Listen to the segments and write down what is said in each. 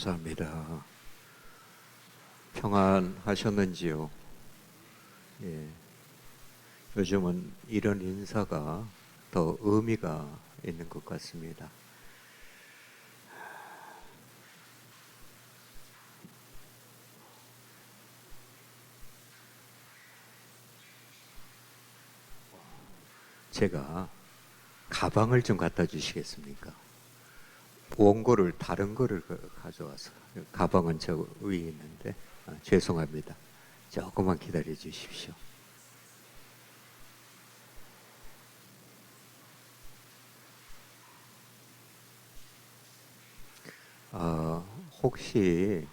감사합니다. 평안하셨는지요? 예. 요즘은 이런 인사가 더 의미가 있는 것 같습니다. 제가 가방을 좀 갖다 주시겠습니까? 원고를 다른 거를 가져와서 가방은 저 위에 있는데 죄송합니다. 조금만 기다려 주십시오. 혹시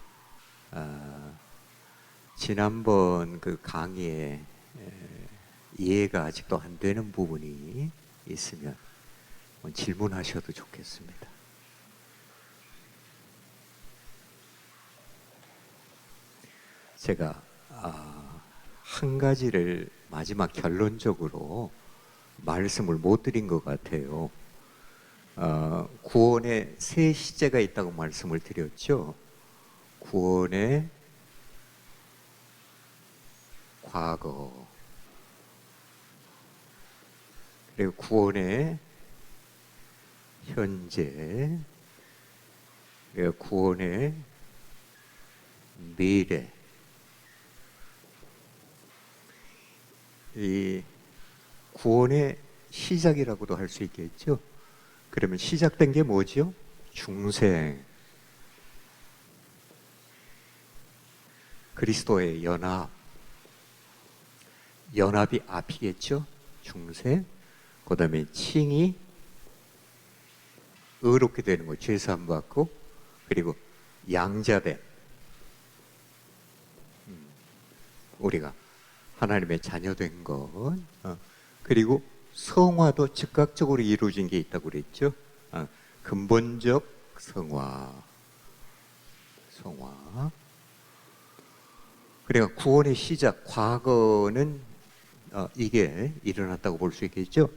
지난번 그 강의에 이해가 아직도 안 되는 부분이 있으면 질문하셔도 좋겠습니다. 제가 한 가지를 마지막 결론적으로 말씀을 못 드린 것 같아요. 구원에 세 시제가 있다고 말씀을 드렸죠. 구원의 과거, 그리고 구원의 현재, 그리고 구원의 미래. 이 구원의 시작이라고도 할 수 있겠죠. 그러면 시작된 게 뭐죠? 중생, 그리스도의 연합이 앞이겠죠. 중생, 그 다음에 칭이 의롭게 되는 거, 죄사함 받고, 그리고 양자됨, 우리가 하나님의 자녀된 것, 그리고 성화도 즉각적으로 이루어진 게 있다고 그랬죠. 근본적 성화. 그러니까 구원의 시작, 과거는 이게 일어났다고 볼 수 있겠죠.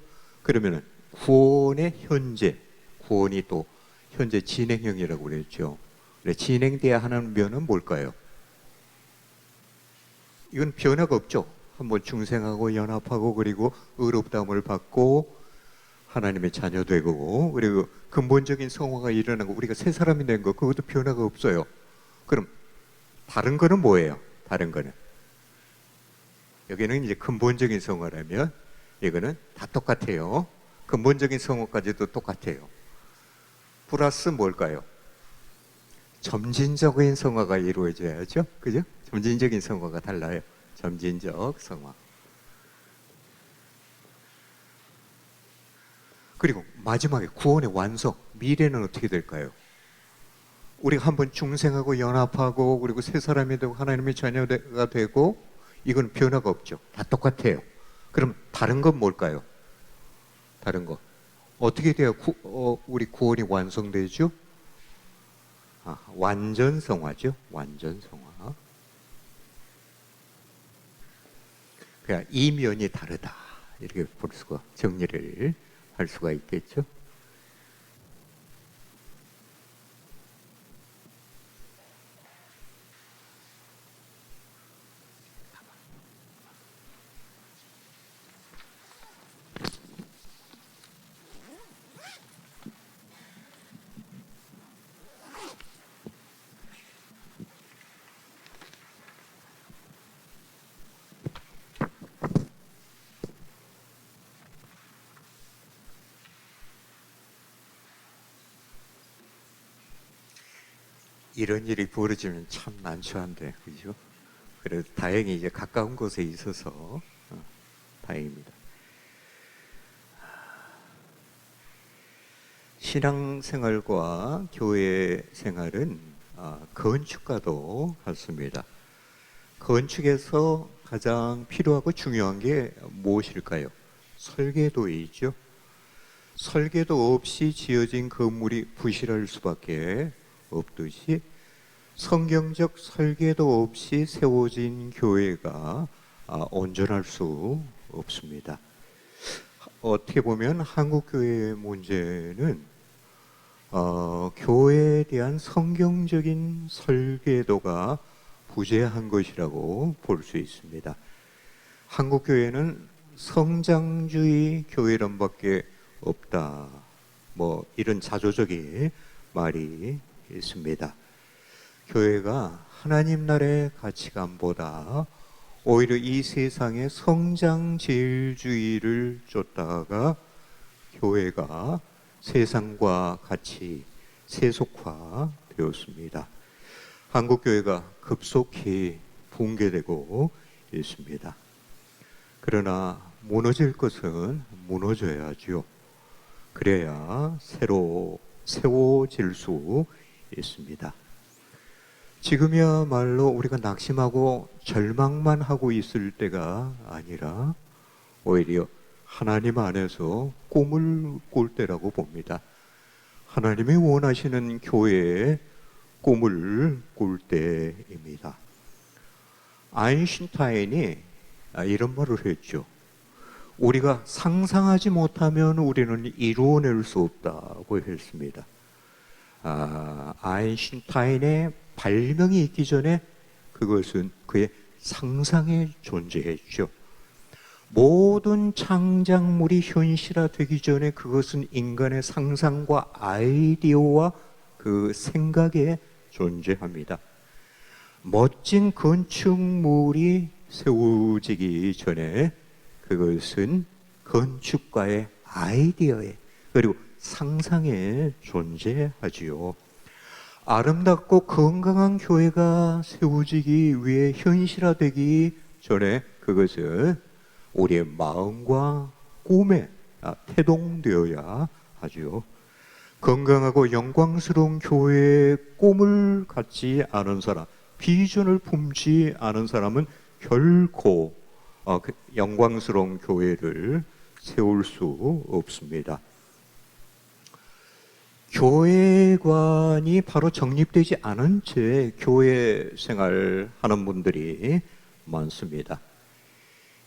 그러면은 구원의 현재, 구원이 또 현재 진행형이라고 그랬죠. 진행돼야 하는 면은 뭘까요? 이건 변화가 없죠. 한번 중생하고 연합하고, 그리고 의롭다함을 받고 하나님의 자녀 되고, 그리고 근본적인 성화가 일어나고 우리가 새 사람이 된 거, 그것도 변화가 없어요. 그럼 다른 거는 뭐예요? 다른 거는 여기는 이제 근본적인 성화라면 이거는 다 똑같아요. 근본적인 성화까지도 똑같아요. 플러스 뭘까요? 점진적인 성화가 이루어져야죠. 그죠? 점진적인 성화가 달라요. 점진적 성화. 그리고 마지막에 구원의 완성, 미래는 어떻게 될까요? 우리가 한번 중생하고 연합하고, 그리고 새 사람이 되고 하나님의 자녀가 되고, 이건 변화가 없죠. 다 똑같아요. 그럼 다른 건 뭘까요? 다른 거 어떻게 돼야 우리 구원이 완성되죠? 완전 성화죠. 완전 성화. 그냥 이면이 다르다, 이렇게 볼 수가, 정리를 할 수가 있겠죠. 이런 일이 벌어지면 참 난처한데, 그죠? 그래도 다행히 이제 가까운 곳에 있어서 다행입니다. 신앙생활과 교회 생활은 건축과도 같습니다. 건축에서 가장 필요하고 중요한 게 무엇일까요? 설계도이죠. 설계도 없이 지어진 건물이 부실할 수밖에 없듯이, 성경적 설계도 없이 세워진 교회가 온전할 수 없습니다. 어떻게 보면 한국 교회의 문제는 교회에 대한 성경적인 설계도가 부재한 것이라고 볼 수 있습니다. 한국 교회는 성장주의 교회론밖에 없다. 뭐 이런 자조적인 말이 있습니다. 교회가 하나님 나라의 가치관보다 오히려 이 세상의 성장제일주의를 쫓다가 교회가 세상과 같이 세속화되었습니다. 한국 교회가 급속히 붕괴되고 있습니다. 그러나 무너질 것은 무너져야죠. 그래야 새로 세워질 수 있습니다. 지금이야말로 우리가 낙심하고 절망만 하고 있을 때가 아니라 오히려 하나님 안에서 꿈을 꿀 때라고 봅니다. 하나님이 원하시는 교회의 꿈을 꿀 때입니다. 아인슈타인이 이런 말을 했죠. 우리가 상상하지 못하면 우리는 이루어낼 수 없다고 했습니다. 아인슈타인의 발명이 있기 전에 그것은 그의 상상에 존재했죠. 모든 창작물이 현실화되기 전에 그것은 인간의 상상과 아이디어와 그 생각에 존재합니다. 멋진 건축물이 세워지기 전에 그것은 건축가의 아이디어에 그리고 상상에 존재하지요. 아름답고 건강한 교회가 세워지기 위해 현실화되기 전에 그것은 우리의 마음과 꿈에 태동되어야 하죠. 건강하고 영광스러운 교회의 꿈을 갖지 않은 사람, 비전을 품지 않은 사람은 결코 영광스러운 교회를 세울 수 없습니다. 교회관이 바로 정립되지 않은 채 교회 생활하는 분들이 많습니다.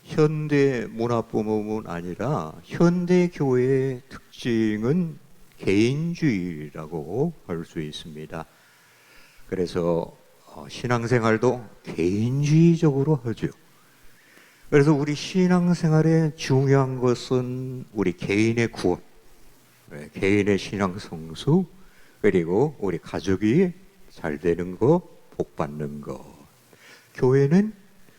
현대 문화뿐만 아니라 현대 교회의 특징은 개인주의라고 할 수 있습니다. 그래서 신앙생활도 개인주의적으로 하죠. 그래서 우리 신앙생활에 중요한 것은 우리 개인의 구원, 개인의 신앙 성수, 그리고 우리 가족이 잘 되는 거, 복 받는 거. 교회는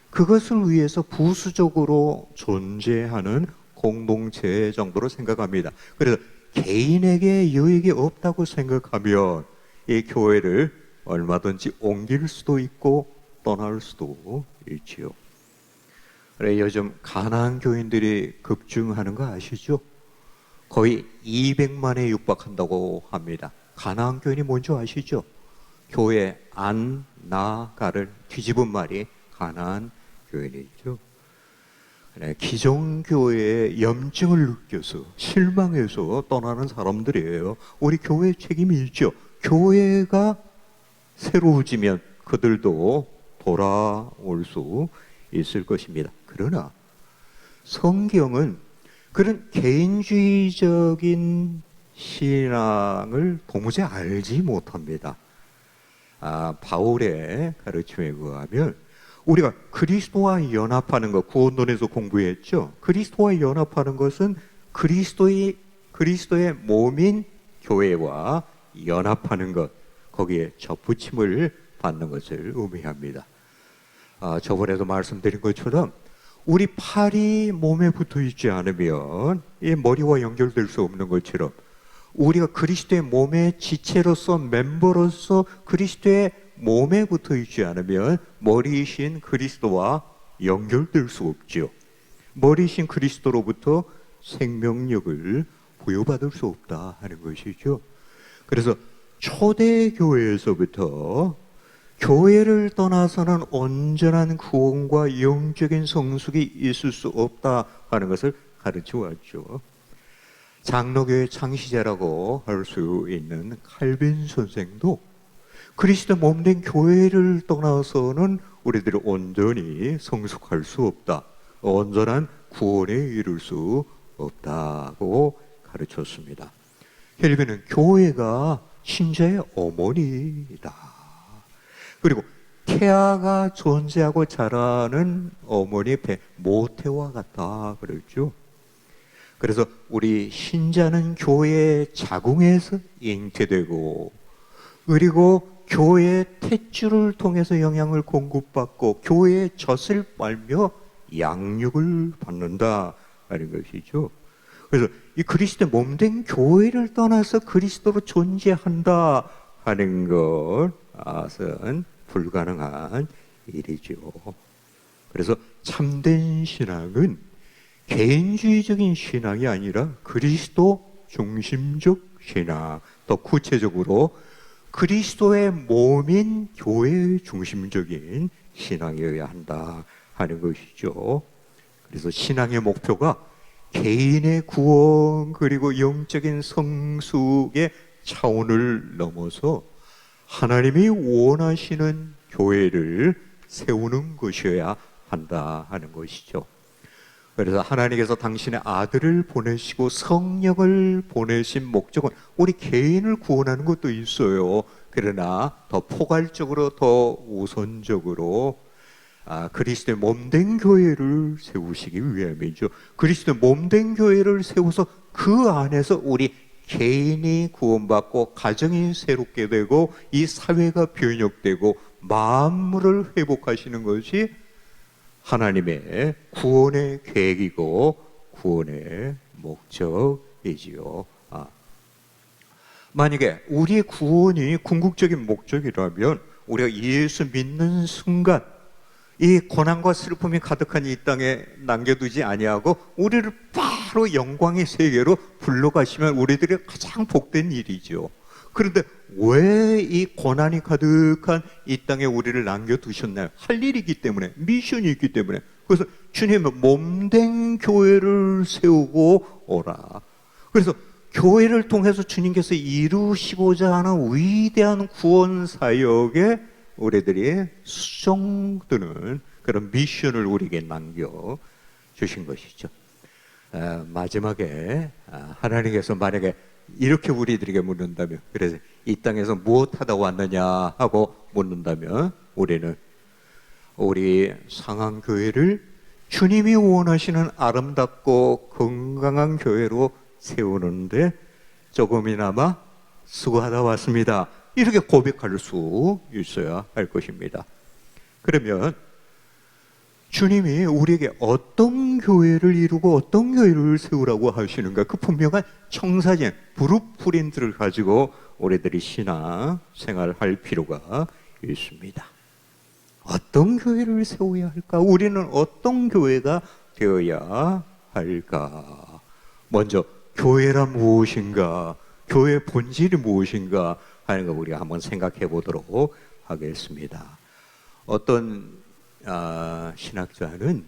그것을 위해서 부수적으로 존재하는 공동체 정도로 생각합니다. 그래서 개인에게 유익이 없다고 생각하면 이 교회를 얼마든지 옮길 수도 있고 떠날 수도 있지요. 그래 요즘 가난한 교인들이 급증하는 거 아시죠? 거의 200만에 육박한다고 합니다. 가난한 교인이 뭔지 아시죠? 교회 안, 나, 가를 뒤집은 말이 가난한 교인이죠. 기존교회의 염증을 느껴서 실망해서 떠나는 사람들이에요. 우리 교회에 책임이 있죠. 교회가 새로워지면 그들도 돌아올 수 있을 것입니다. 그러나 성경은 그런 개인주의적인 신앙을 도무지 알지 못합니다. 바울의 가르침에 의하면 우리가 그리스도와 연합하는 것, 구원론에서 공부했죠. 그리스도와 연합하는 것은 그리스도의 몸인 교회와 연합하는 것, 거기에 접붙임을 받는 것을 의미합니다. 저번에도 말씀드린 것처럼 우리 팔이 몸에 붙어 있지 않으면 이 머리와 연결될 수 없는 것처럼 우리가 그리스도의 몸의 지체로서 멤버로서 그리스도의 몸에 붙어 있지 않으면 머리이신 그리스도와 연결될 수 없죠. 머리이신 그리스도로부터 생명력을 부여받을 수 없다 하는 것이죠. 그래서 초대교회에서부터 교회를 떠나서는 온전한 구원과 영적인 성숙이 있을 수 없다 하는 것을 가르쳐 왔죠. 장로교의 창시자라고 할 수 있는 칼빈 선생도 그리스도 몸된 교회를 떠나서는 우리들이 온전히 성숙할 수 없다, 온전한 구원에 이룰 수 없다고 가르쳤습니다. 헬베는 교회가 신자의 어머니다. 그리고 태아가 존재하고 자라는 어머니의 배, 모태와 같다 그랬죠. 그래서 우리 신자는 교회의 자궁에서 잉태되고, 그리고 교회의 탯줄을 통해서 영양을 공급받고 교회의 젖을 빨며 양육을 받는다 하는 것이죠. 그래서 이 그리스도의 몸된 교회를 떠나서 그리스도로 존재한다 하는 것은 불가능한 일이죠. 그래서 참된 신앙은 개인주의적인 신앙이 아니라 그리스도 중심적 신앙, 또 구체적으로 그리스도의 몸인 교회 중심적인 신앙이어야 한다 하는 것이죠. 그래서 신앙의 목표가 개인의 구원 그리고 영적인 성숙의 차원을 넘어서 하나님이 원하시는 교회를 세우는 것이어야 한다 하는 것이죠. 그래서 하나님께서 당신의 아들을 보내시고 성령을 보내신 목적은 우리 개인을 구원하는 것도 있어요. 그러나 더 포괄적으로, 더 우선적으로 그리스도의 몸된 교회를 세우시기 위함이죠. 그리스도의 몸된 교회를 세워서 그 안에서 우리 개인이 구원받고 가정이 새롭게 되고 이 사회가 변혁되고 만물을 회복하시는 것이 하나님의 구원의 계획이고 구원의 목적이지요. 만약에 우리의 구원이 궁극적인 목적이라면 우리가 예수 믿는 순간 이 고난과 슬픔이 가득한 이 땅에 남겨두지 아니하고 우리를 바로 영광의 세계로 불러가시면 우리들이 가장 복된 일이죠. 그런데 왜 이 고난이 가득한 이 땅에 우리를 남겨두셨나요? 할 일이 있기 때문에, 미션이 있기 때문에. 그래서 주님은 몸된 교회를 세우고 오라. 그래서 교회를 통해서 주님께서 이루시고자 하는 위대한 구원 사역에 우리들이 수종드는 그런 미션을 우리에게 남겨주신 것이죠. 마지막에 하나님께서 만약에 이렇게 우리들에게 묻는다면, 그래서 이 땅에서 무엇하다 왔느냐 하고 묻는다면 우리는 우리 상황교회를 주님이 원하시는 아름답고 건강한 교회로 세우는데 조금이나마 수고하다 왔습니다, 이렇게 고백할 수 있어야 할 것입니다. 그러면 주님이 우리에게 어떤 교회를 이루고 어떤 교회를 세우라고 하시는가, 그 분명한 청사진, 브루프린트를 가지고 우리들이 신앙 생활할 필요가 있습니다. 어떤 교회를 세워야 할까? 우리는 어떤 교회가 되어야 할까? 먼저 교회란 무엇인가? 교회의 본질이 무엇인가 하는 거 우리가 한번 생각해 보도록 하겠습니다. 어떤 신학자는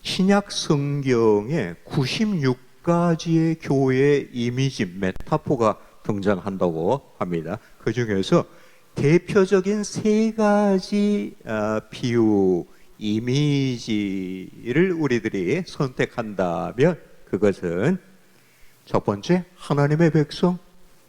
신약 성경에 96가지의 교회의 이미지, 메타포가 등장한다고 합니다. 그 중에서 대표적인 3가지 비유, 이미지를 우리들이 선택한다면 그것은 첫 번째, 하나님의 백성,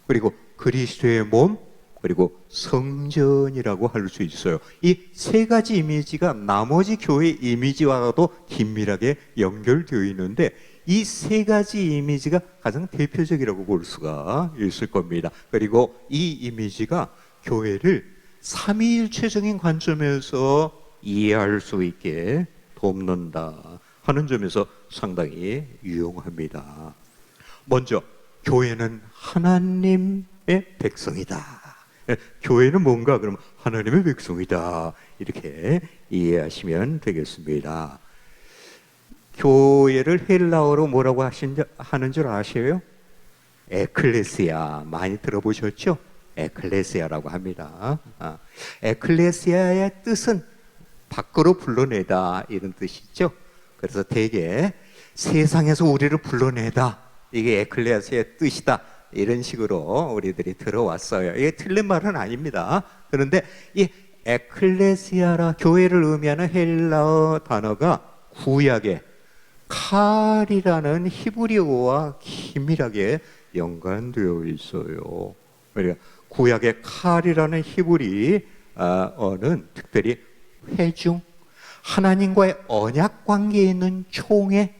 그리고 그리스도의 몸, 그리고 성전이라고 할 수 있어요. 이 3가지 이미지가 나머지 교회 이미지와도 긴밀하게 연결되어 있는데 이 3가지 이미지가 가장 대표적이라고 볼 수가 있을 겁니다. 그리고 이 이미지가 교회를 삼위일체적인 관점에서 이해할 수 있게 돕는다 하는 점에서 상당히 유용합니다. 먼저, 교회는 하나님의 백성이다. 교회는 뭔가? 그럼 하나님의 백성이다, 이렇게 이해하시면 되겠습니다. 교회를 헬라어로 뭐라고 하는 줄 아세요? 에클레시아, 많이 들어보셨죠? 에클레시아라고 합니다. 에클레시아의 뜻은 밖으로 불러내다, 이런 뜻이죠. 그래서 대개 세상에서 우리를 불러내다, 이게 에클레시아의 뜻이다, 이런 식으로 우리들이 들어왔어요. 이게 틀린 말은 아닙니다. 그런데 이 에클레시아라, 교회를 의미하는 헬라어 단어가 구약에 칼이라는 히브리어와 긴밀하게 연관되어 있어요. 그러니까 구약의 칼이라는 히브리 어는 특별히 회중, 하나님과의 언약 관계에 있는 총회,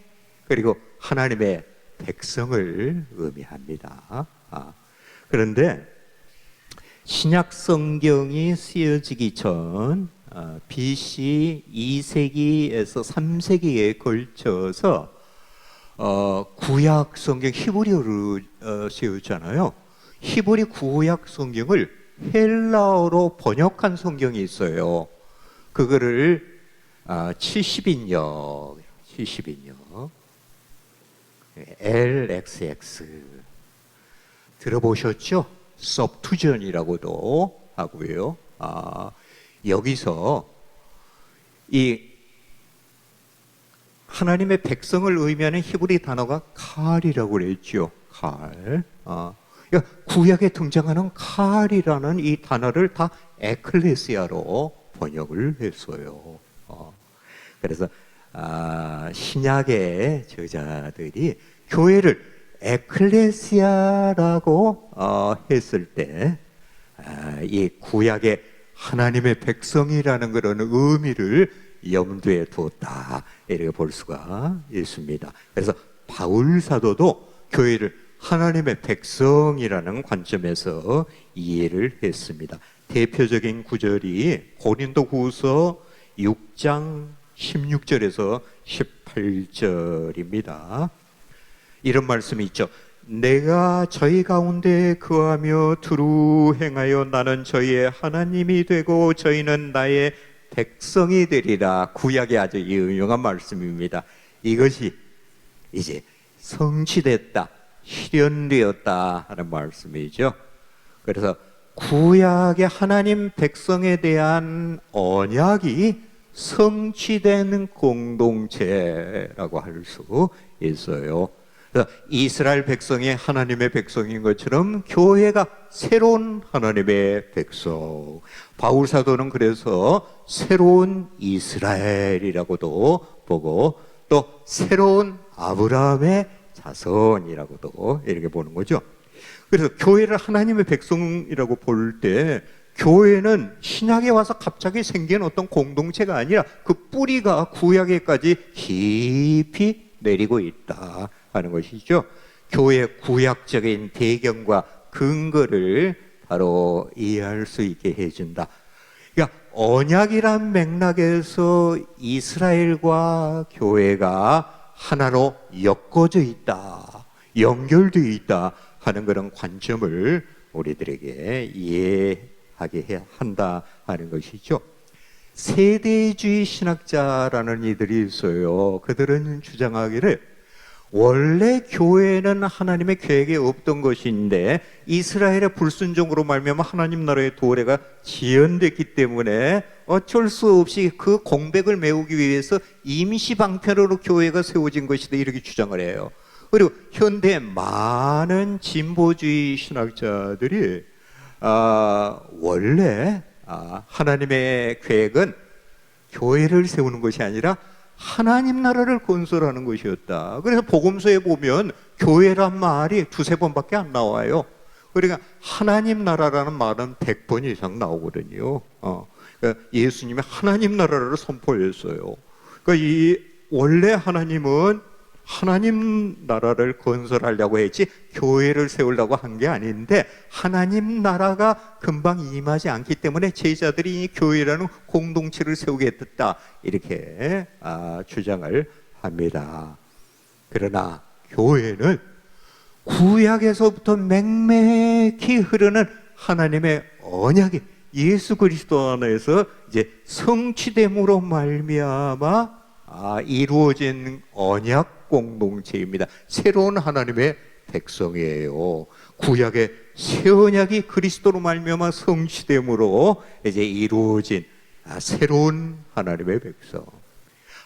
그리고 하나님의 백성을 의미합니다. 그런데 신약 성경이 쓰여지기 전 BC 2세기에서 3세기에 걸쳐서 구약 성경 히브리어로 쓰여졌잖아요. 히브리 구약 성경을 헬라어로 번역한 성경이 있어요. 그거를 70인역 LXX 들어보셨죠? 서브투전이라고도 하고요. 여기서 이 하나님의 백성을 의미하는 히브리 단어가 칼이라고 그랬죠. 칼. 그러니까 구약에 등장하는 칼이라는 이 단어를 다 에클레시아로 번역을 했어요. 그래서 신약의 저자들이 교회를 에클레시아라고 했을 때 이 구약의 하나님의 백성이라는 그런 의미를 염두에 두었다, 이렇게 볼 수가 있습니다. 그래서 바울 사도도 교회를 하나님의 백성이라는 관점에서 이해를 했습니다. 대표적인 구절이 고린도후서 6장 16절에서 18절입니다. 이런 말씀이 있죠. 내가 저희 가운데 거하며 두루 행하여 나는 저희의 하나님이 되고 저희는 나의 백성이 되리라. 구약의 아주 유용한 말씀입니다. 이것이 이제 성취됐다, 실현되었다 하는 말씀이죠. 그래서 구약의 하나님 백성에 대한 언약이 성취되는 공동체라고 할 수 있어요. 그래서 이스라엘 백성이 하나님의 백성인 것처럼 교회가 새로운 하나님의 백성. 바울 사도는 그래서 새로운 이스라엘이라고도 보고 또 새로운 아브라함의 자손이라고도 이렇게 보는 거죠. 그래서 교회를 하나님의 백성이라고 볼 때 교회는 신약에 와서 갑자기 생긴 어떤 공동체가 아니라 그 뿌리가 구약에까지 깊이 내리고 있다 하는 것이죠. 교회의 구약적인 배경과 근거를 바로 이해할 수 있게 해준다. 그러니까 언약이란 맥락에서 이스라엘과 교회가 하나로 엮어져 있다, 연결되어 있다 하는 그런 관점을 우리들에게 이해하게 한다 하는 것이죠. 세대주의 신학자라는 이들이 있어요. 그들은 주장하기를 원래 교회는 하나님의 계획에 없던 것인데 이스라엘의 불순종으로 말미암아 하나님 나라의 도래가 지연됐기 때문에 어쩔 수 없이 그 공백을 메우기 위해서 임시 방편으로 교회가 세워진 것이다, 이렇게 주장을 해요. 그리고 현대 많은 진보주의 신학자들이 원래 하나님의 계획은 교회를 세우는 것이 아니라 하나님 나라를 건설하는 것이었다. 그래서 복음서에 보면 교회란 말이 두세 번밖에 안 나와요. 그러니까 하나님 나라라는 말은 100번 이상 나오거든요. 그러니까 예수님이 하나님 나라를 선포했어요. 그러니까 이 원래 하나님은 하나님 나라를 건설하려고 했지 교회를 세우려고 한 게 아닌데 하나님 나라가 금방 임하지 않기 때문에 제자들이 이 교회라는 공동체를 세우게 됐다, 이렇게 주장을 합니다. 그러나 교회는 구약에서부터 맹맥히 흐르는 하나님의 언약이 예수 그리스도 안에서 이제 성취됨으로 말미암아 이루어진 언약 공동체입니다. 새로운 하나님의 백성이에요. 구약의 새 언약이 그리스도로 말미암아 성취됨으로 이제 이루어진 새로운 하나님의 백성.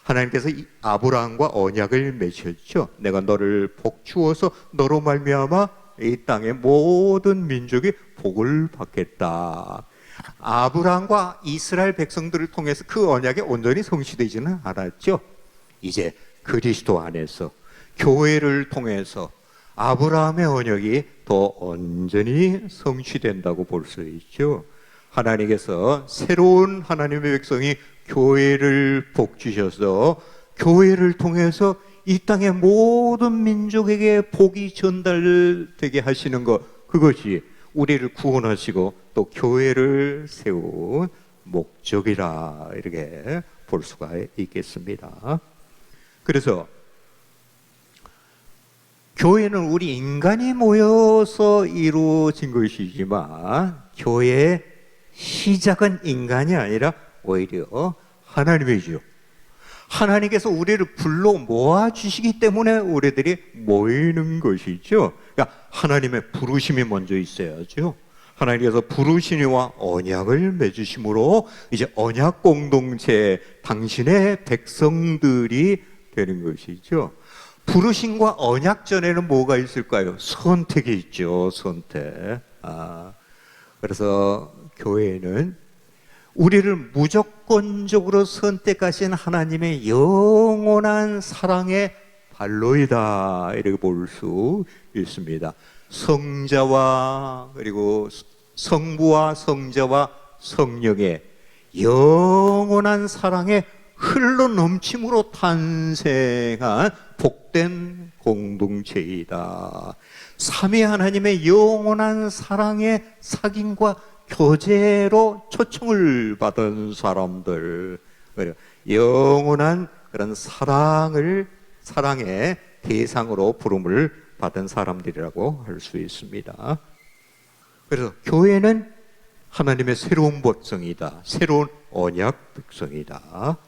하나님께서 아브라함과 언약을 맺으셨죠. 내가 너를 복주어서 너로 말미암아 이 땅의 모든 민족이 복을 받겠다. 아브라함과 이스라엘 백성들을 통해서 그 언약이 온전히 성취되지는 않았죠. 이제 그리스도 안에서 교회를 통해서 아브라함의 언약이 더 온전히 성취된다고 볼 수 있죠. 하나님께서 새로운 하나님의 백성이 교회를 복주셔서 교회를 통해서 이 땅의 모든 민족에게 복이 전달되게 하시는 것, 그것이 우리를 구원하시고 또 교회를 세운 목적이라 이렇게 볼 수가 있겠습니다. 그래서 교회는 우리 인간이 모여서 이루어진 것이지만 교회의 시작은 인간이 아니라 오히려 하나님이죠. 하나님께서 우리를 불러 모아주시기 때문에 우리들이 모이는 것이죠. 그러니까 하나님의 부르심이 먼저 있어야죠. 하나님께서 부르시니와 언약을 맺으심으로 이제 언약 공동체, 당신의 백성들이 되는 것이죠. 부르심과 언약 전에는 뭐가 있을까요? 선택이 있죠. 선택. 그래서 교회는 우리를 무조건적으로 선택하신 하나님의 영원한 사랑의 발로이다 이렇게 볼 수 있습니다. 성자와 그리고 성부와 성자와 성령의 영원한 사랑의 흘러 넘침으로 탄생한 복된 공동체이다. 삼위 하나님의 영원한 사랑의 사귐과 교제로 초청을 받은 사람들, 영원한 그런 사랑의 대상으로 부름을 받은 사람들이라고 할 수 있습니다. 그래서 교회는 하나님의 새로운 백성이다. 새로운 언약 백성이다.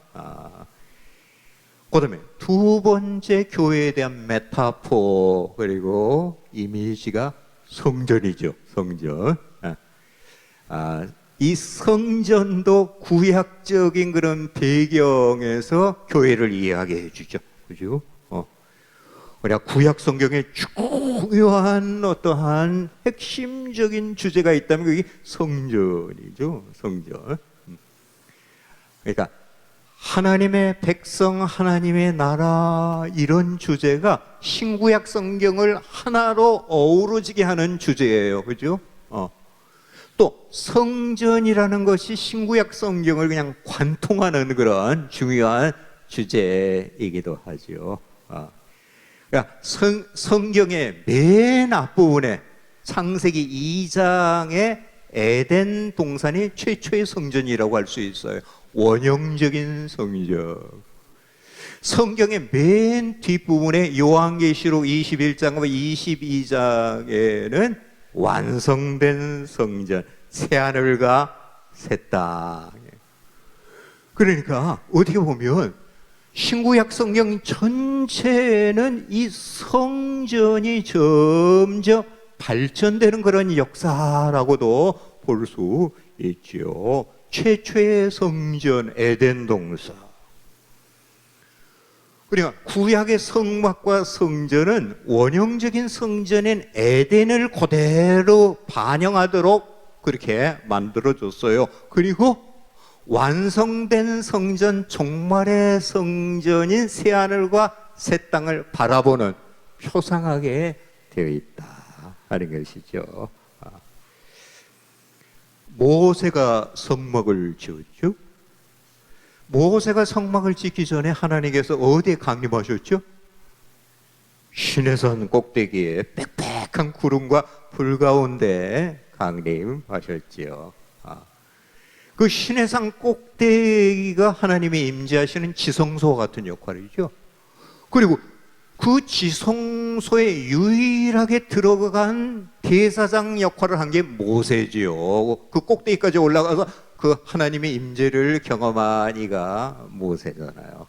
그 다음에 두 번째 교회에 대한 메타포 그리고 이미지가 성전이죠. 성전. 이 성전도 구약적인 그런 배경에서 교회를 이해하게 해주죠. 그죠? 그러니까 구약 성경에 중요한 어떠한 핵심적인 주제가 있다면 그게 성전이죠. 성전. 그러니까 하나님의 백성, 하나님의 나라 이런 주제가 신구약 성경을 하나로 어우러지게 하는 주제예요. 그죠? 또 성전이라는 것이 신구약 성경을 그냥 관통하는 그런 중요한 주제이기도 하죠. 그러니까 성경의 맨 앞부분에 창세기 2장의 에덴 동산이 최초의 성전이라고 할 수 있어요. 원형적인 성전. 성경의 맨 뒷부분에 요한계시록 21장과 22장에는 완성된 성전, 새하늘과 새 땅. 그러니까 어떻게 보면 신구약 성경 전체는 이 성전이 점점 발전되는 그런 역사라고도 볼 수 있죠. 최초의 성전 에덴 동산. 그러니까 구약의 성막과 성전은 원형적인 성전인 에덴을 그대로 반영하도록 그렇게 만들어줬어요. 그리고 완성된 성전, 종말의 성전인 새하늘과 새 땅을 바라보는 표상하게 되어 있다 하는 것이죠. 모세가 성막을 지었죠. 모세가 성막을 짓기 전에 하나님께서 어디에 강림하셨죠? 시내산 꼭대기에 빽빽한 구름과 불 가운데 강림하셨지요. 그 시내산 꼭대기가 하나님이 임재하시는 지성소와 같은 역할이죠. 그리고 그 지성소에 유일하게 들어간 대사장 역할을 한 게 모세지요. 그 꼭대기까지 올라가서 그 하나님의 임재를 경험한 이가 모세잖아요.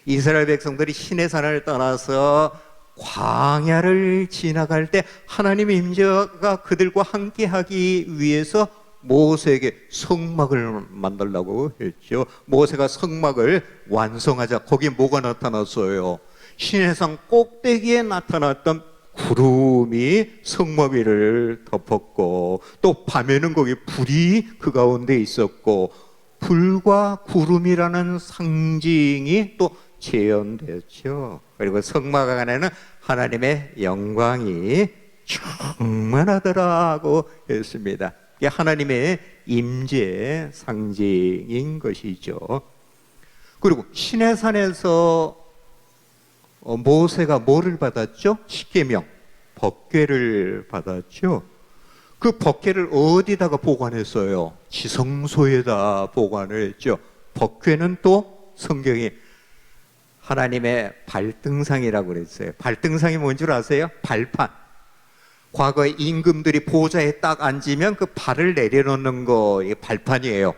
이스라엘 백성들이 시내산을 떠나서 광야를 지나갈 때 하나님의 임재가 그들과 함께하기 위해서 모세에게 성막을 만들라고 했죠. 모세가 성막을 완성하자 거기에 뭐가 나타났어요? 시내산 꼭대기에 나타났던 구름이 성막 위를 덮었고, 또 밤에는 거기 불이 그 가운데 있었고, 불과 구름이라는 상징이 또 재현되었죠. 그리고 성막 안에는 하나님의 영광이 충만하더라고 했습니다. 이게 하나님의 임재 상징인 것이죠. 그리고 시내산에서 모세가 뭐를 받았죠? 십계명, 법궤를 받았죠. 그 법궤를 어디다가 보관했어요? 지성소에다 보관을 했죠. 법궤는 또 성경이 하나님의 발등상이라고 그랬어요. 발등상이 뭔 줄 아세요? 발판. 과거에 임금들이 보좌에 딱 앉으면 그 발을 내려놓는 거, 이게 발판이에요.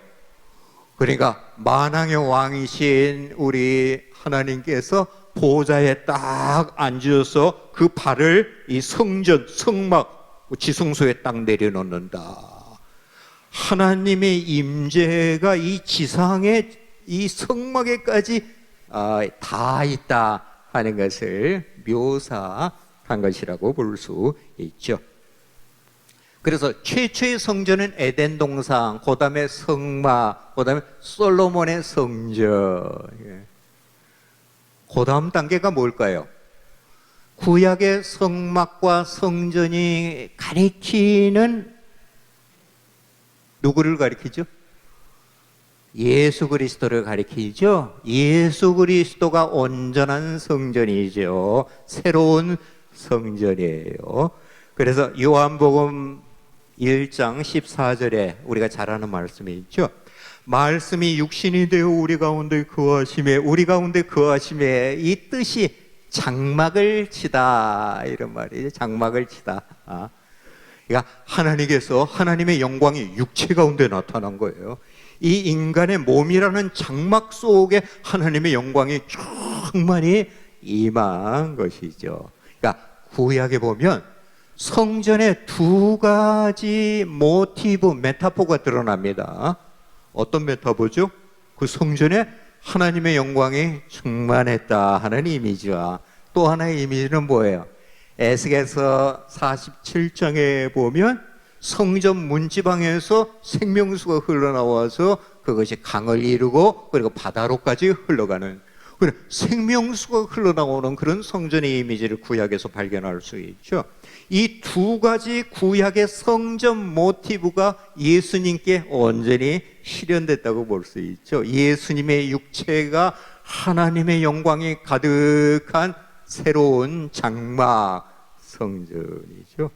그러니까 만왕의 왕이신 우리 하나님께서 보좌에 딱 앉으셔서 그 발을 이 성전, 성막, 지성소에 딱 내려놓는다. 하나님의 임재가 이 지상에, 이 성막에까지 다 있다 하는 것을 묘사한 것이라고 볼 수 있죠. 그래서 최초의 성전은 에덴 동산, 그 다음에 성막, 그 다음에 솔로몬의 성전. 그 다음 단계가 뭘까요? 구약의 성막과 성전이 가리키는 누구를 가리키죠? 예수 그리스도를 가리키죠. 예수 그리스도가 온전한 성전이죠. 새로운 성전이에요. 그래서 요한복음 1장 14절에 우리가 잘 아는 말씀이 있죠. 말씀이 육신이 되어 우리 가운데 거하심에 이 뜻이 장막을 치다, 이런 말이에요. 장막을 치다. 그러니까 하나님께서 하나님의 영광이 육체 가운데 나타난 거예요. 이 인간의 몸이라는 장막 속에 하나님의 영광이 충만히 임한 것이죠. 그러니까 구약에 보면 성전에 두 가지 모티브, 메타포가 드러납니다. 어떤 메타포죠? 그 성전에 하나님의 영광이 충만했다 하는 이미지와 또 하나의 이미지는 뭐예요? 에스겔서 47장에 보면 성전 문지방에서 생명수가 흘러나와서 그것이 강을 이루고 그리고 바다로까지 흘러가는, 그래, 생명수가 흘러나오는 그런 성전의 이미지를 구약에서 발견할 수 있죠. 이 두 가지 구약의 성전 모티브가 예수님께 온전히 실현됐다고 볼 수 있죠. 예수님의 육체가 하나님의 영광이 가득한 새로운 장막 성전이죠.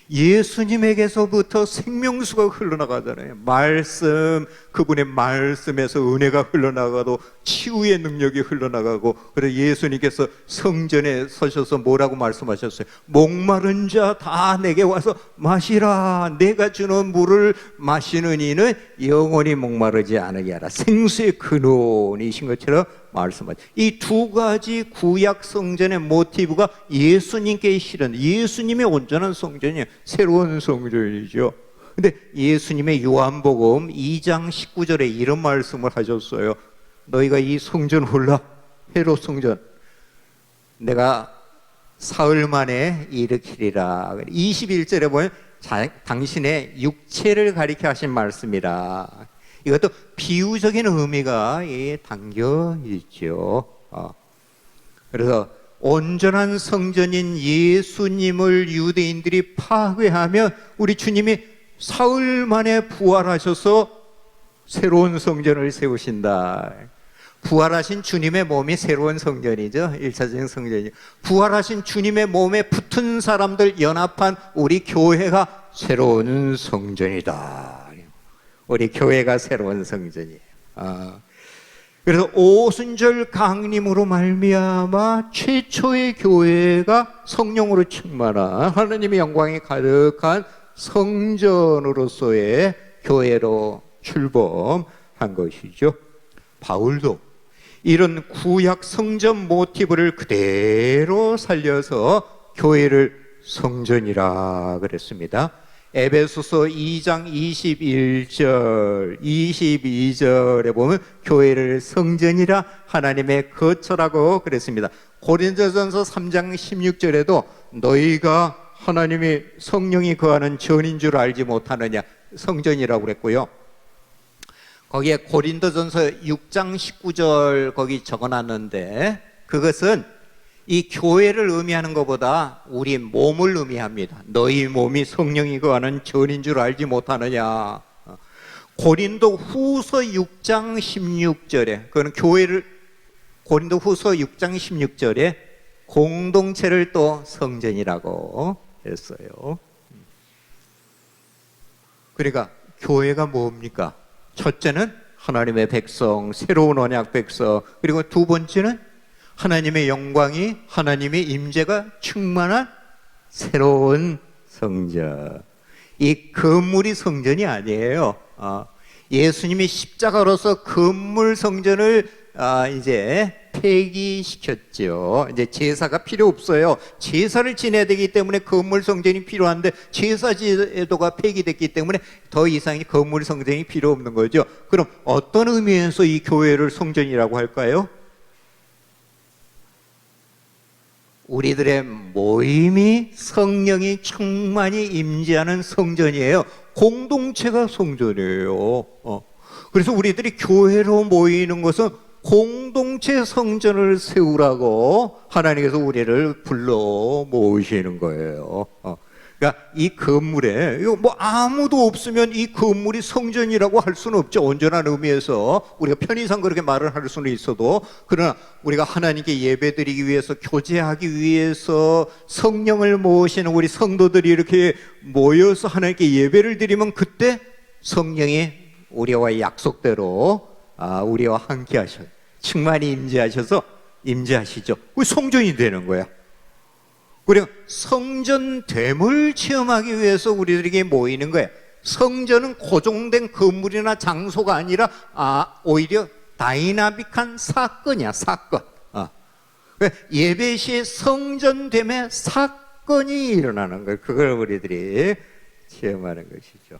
예수님에게서부터 생명수가 흘러나가잖아요. 말씀, 그분의 말씀에서 은혜가 흘러나가도 치유의 능력이 흘러나가고, 그래서 예수님께서 성전에 서셔서 뭐라고 말씀하셨어요? 목마른 자 다 내게 와서 마시라. 내가 주는 물을 마시는 이는 영원히 목마르지 않게 하라. 생수의 근원이신 것처럼 말씀하죠. 이 두 가지 구약 성전의 모티브가 예수님께 실현, 예수님의 온전한 성전이에요. 새로운 성전이죠. 근데 예수님의 요한복음 2장 19절에 이런 말씀을 하셨어요. 너희가 이 성전 홀라, 헤롯 성전, 내가 사흘 만에 일으키리라. 21절에 보면 당신의 육체를 가리켜 하신 말씀이라. 이것도 비유적인 의미가 담겨 있죠. 그래서 온전한 성전인 예수님을 유대인들이 파괴하면 우리 주님이 사흘 만에 부활하셔서 새로운 성전을 세우신다. 부활하신 주님의 몸이 새로운 성전이죠. 1차적인 성전이죠. 부활하신 주님의 몸에 붙은 사람들 연합한 우리 교회가 새로운 성전이다. 우리 교회가 새로운 성전이에요. 그래서 오순절 강림으로 말미암아 최초의 교회가 성령으로 충만한 하나님의 영광이 가득한 성전으로서의 교회로 출범한 것이죠. 바울도 이런 구약 성전 모티브를 그대로 살려서 교회를 성전이라 그랬습니다. 에베소서 2장 21절, 22절에 보면 교회를 성전이라 하나님의 거처라고 그랬습니다. 고린도전서 3장 16절에도 너희가 하나님이 성령이 거하는 전인 줄 알지 못하느냐, 성전이라고 그랬고요. 거기에 고린도전서 6장 19절 거기 적어놨는데, 그것은 이 교회를 의미하는 것보다 우리 몸을 의미합니다. 너희 몸이 성령이 거하는 전인 줄 알지 못하느냐. 고린도 후서 6장 16절에, 그건 교회를, 고린도 후서 6장 16절에 공동체를 또 성전이라고 했어요. 그러니까 교회가 뭡니까? 첫째는 하나님의 백성, 새로운 언약 백성, 그리고 두 번째는 하나님의 영광이, 하나님의 임재가 충만한 새로운 성전. 이 건물이 성전이 아니에요. 예수님이 십자가로서 건물 성전을 이제 폐기시켰죠. 이제 제사가 필요 없어요. 제사를 지내야 되기 때문에 건물 성전이 필요한데, 제사 제도가 폐기됐기 때문에 더 이상 건물 성전이 필요 없는 거죠. 그럼 어떤 의미에서 이 교회를 성전이라고 할까요? 우리들의 모임이 성령이 충만히 임재하는 성전이에요. 공동체가 성전이에요. 그래서 우리들이 교회로 모이는 것은 공동체 성전을 세우라고 하나님께서 우리를 불러 모으시는 거예요. 그러니까 이 건물에 뭐 아무도 없으면 이 건물이 성전이라고 할 수는 없죠. 온전한 의미에서 우리가 편의상 그렇게 말을 할 수는 있어도, 그러나 우리가 하나님께 예배드리기 위해서, 교제하기 위해서 성령을 모으시는 우리 성도들이 이렇게 모여서 하나님께 예배를 드리면, 그때 성령이 우리와 약속대로 우리와 함께 하셔요. 충만히 임재하시죠. 그 성전이 되는 거야. 그리고 성전됨을 체험하기 위해서 우리들에게 모이는 거예요. 성전은 고정된 건물이나 장소가 아니라 오히려 다이나믹한 사건이야, 사건. 예배 시에 성전됨의 사건이 일어나는 거예요. 그걸 우리들이 체험하는 것이죠.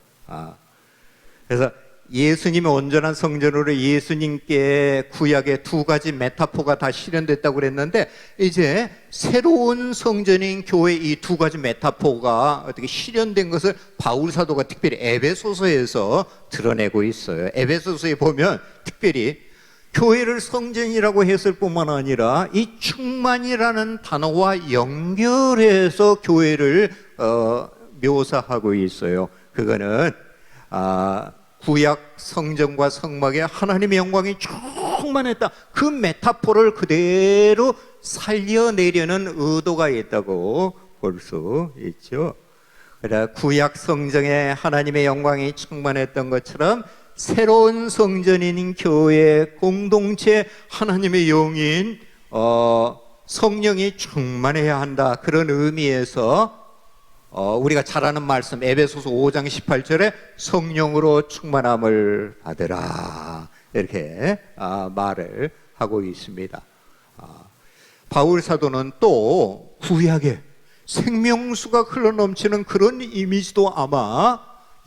그래서 예수님의 온전한 성전으로 예수님께 구약의 두 가지 메타포가 다 실현됐다고 그랬는데, 이제 새로운 성전인 교회 이 두 가지 메타포가 어떻게 실현된 것을 바울 사도가 특별히 에베소서에서 드러내고 있어요. 에베소서에 보면 특별히 교회를 성전이라고 했을 뿐만 아니라 이 충만이라는 단어와 연결해서 교회를 묘사하고 있어요. 그거는 구약 성전과 성막에 하나님의 영광이 충만했다, 그 메타포를 그대로 살려내려는 의도가 있다고 볼 수 있죠. 그러나 구약 성전에 하나님의 영광이 충만했던 것처럼 새로운 성전인 교회 공동체 하나님의 영인 성령이 충만해야 한다, 그런 의미에서 우리가 잘 아는 말씀 에베소서 5장 18절에 성령으로 충만함을 받으라, 이렇게 말을 하고 있습니다. 바울 사도는 또 구약에 생명수가 흘러넘치는 그런 이미지도 아마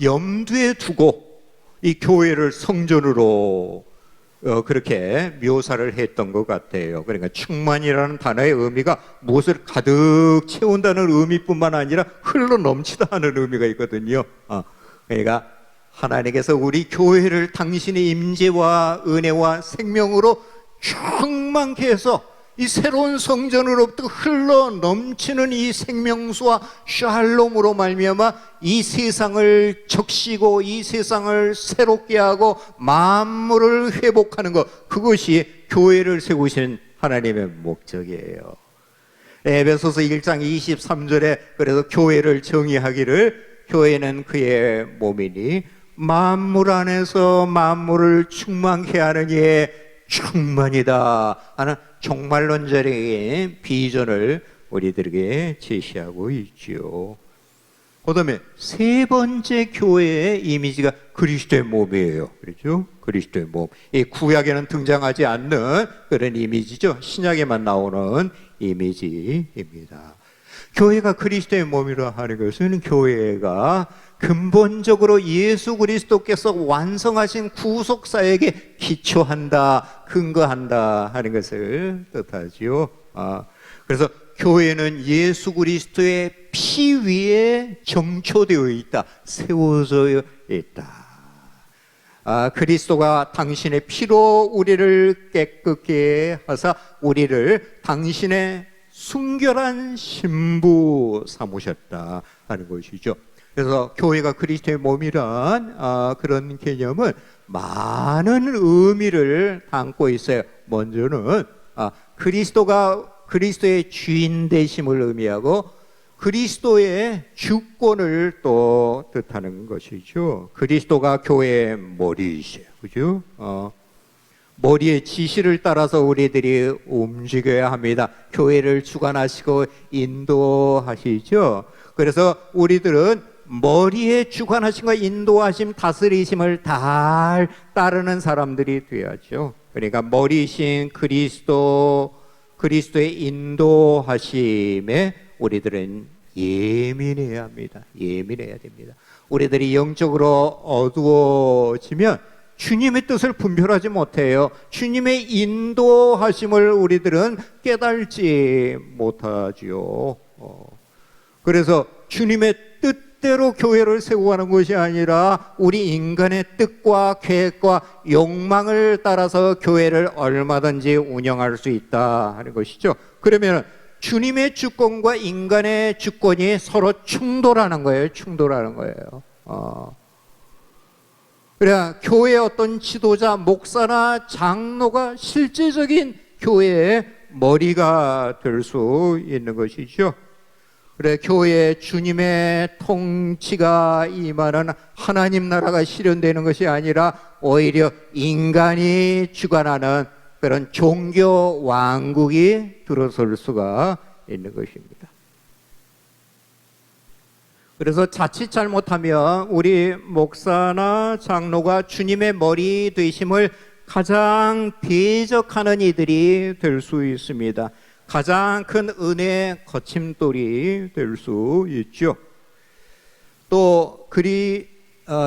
염두에 두고 이 교회를 성전으로 그렇게 묘사를 했던 것 같아요. 그러니까 충만이라는 단어의 의미가 무엇을 가득 채운다는 의미뿐만 아니라 흘러넘치다 하는 의미가 있거든요. 그러니까 하나님께서 우리 교회를 당신의 임재와 은혜와 생명으로 충만케 해서 이 새로운 성전으로부터 흘러넘치는 이 생명수와 샬롬으로 말미암아 이 세상을 적시고 이 세상을 새롭게 하고 만물을 회복하는 것, 그것이 교회를 세우신 하나님의 목적이에요. 에베소서 1장 23절에 그래서 교회를 정의하기를, 교회는 그의 몸이니 만물 안에서 만물을 충만케 하는 이의 충만이다 하는 종말론적인 비전을 우리들에게 제시하고 있지요. 그 다음에 세 번째 교회의 이미지가 그리스도의 몸이에요. 그렇죠? 그리스도의 몸. 이 구약에는 등장하지 않는 그런 이미지죠. 신약에만 나오는 이미지입니다. 교회가 그리스도의 몸이라 하는 것은 교회가 근본적으로 예수 그리스도께서 완성하신 구속사역에 기초한다, 근거한다 하는 것을 뜻하지요. 그래서 교회는 예수 그리스도의 피 위에 정초되어 있다, 세워져 있다. 그리스도가 당신의 피로 우리를 깨끗게 하사 우리를 당신의 순결한 신부 삼으셨다 하는 것이죠. 그래서 교회가 그리스도의 몸이란 그런 개념은 많은 의미를 담고 있어요. 먼저는 그리스도가 그리스도의 주인 되심을 의미하고 그리스도의 주권을 또 뜻하는 것이죠. 그리스도가 교회의 머리이세요. 그죠? 머리의 지시를 따라서 우리들이 움직여야 합니다. 교회를 주관하시고 인도하시죠. 그래서 우리들은 머리에 주관하심과 인도하심, 다스리심을 잘 따르는 사람들이 되어야죠. 그러니까 머리이신 그리스도의 인도하심에 우리들은 예민해야 합니다. 예민해야 됩니다. 우리들이 영적으로 어두워지면 주님의 뜻을 분별하지 못해요. 주님의 인도하심을 우리들은 깨달지 못하지요. 그래서 주님의 뜻대로 교회를 세워가는 것이 아니라 우리 인간의 뜻과 계획과 욕망을 따라서 교회를 얼마든지 운영할 수 있다 하는 것이죠. 그러면 주님의 주권과 인간의 주권이 서로 충돌하는 거예요. 충돌하는 거예요. 그래, 교회의 어떤 지도자, 목사나 장로가 실제적인 교회의 머리가 될 수 있는 것이죠. 그래, 교회에 주님의 통치가 임하는 하나님 나라가 실현되는 것이 아니라 오히려 인간이 주관하는 그런 종교 왕국이 들어설 수가 있는 것입니다. 그래서 자칫 잘못하면 우리 목사나 장로가 주님의 머리 되심을 가장 대적하는 이들이 될 수 있습니다. 가장 큰 은혜의 거침돌이 될 수 있죠. 또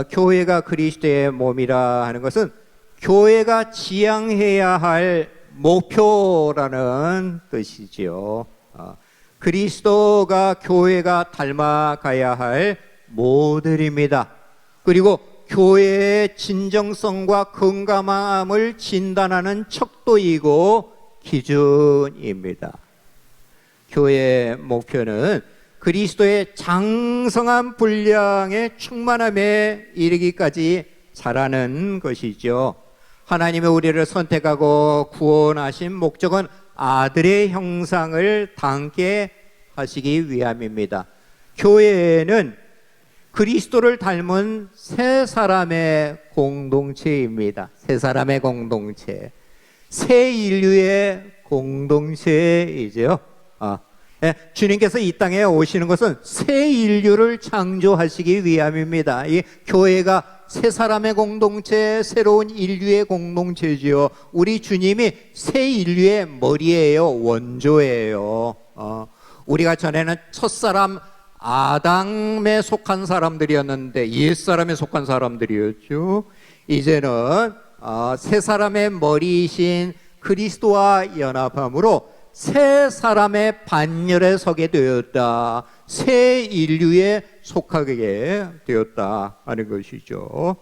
교회가 그리스도의 몸이라 하는 것은 교회가 지향해야 할 목표라는 뜻이지요. 그리스도가 교회가 닮아가야 할 모델입니다. 그리고 교회의 진정성과 건강함을 진단하는 척도이고 기준입니다. 교회의 목표는 그리스도의 장성한 분량의 충만함에 이르기까지 자라는 것이죠. 하나님의 우리를 선택하고 구원하신 목적은 아들의 형상을 닮게 하시기 위함입니다. 교회는 그리스도를 닮은 세 사람의 공동체입니다. 세 사람의 공동체, 새 인류의 공동체이죠. 주님께서 이 땅에 오시는 것은 새 인류를 창조하시기 위함입니다. 이 교회가 새 사람의 공동체, 새로운 인류의 공동체지요. 우리 주님이 새 인류의 머리예요. 원조예요. 우리가 전에는 첫사람 아담에 속한 사람들이었는데 옛사람에 속한 사람들이었죠. 이제는 새 사람의 머리이신 그리스도와 연합함으로 새 사람의 반열에 서게 되었다. 새 인류에 속하게 되었다 하는 것이죠.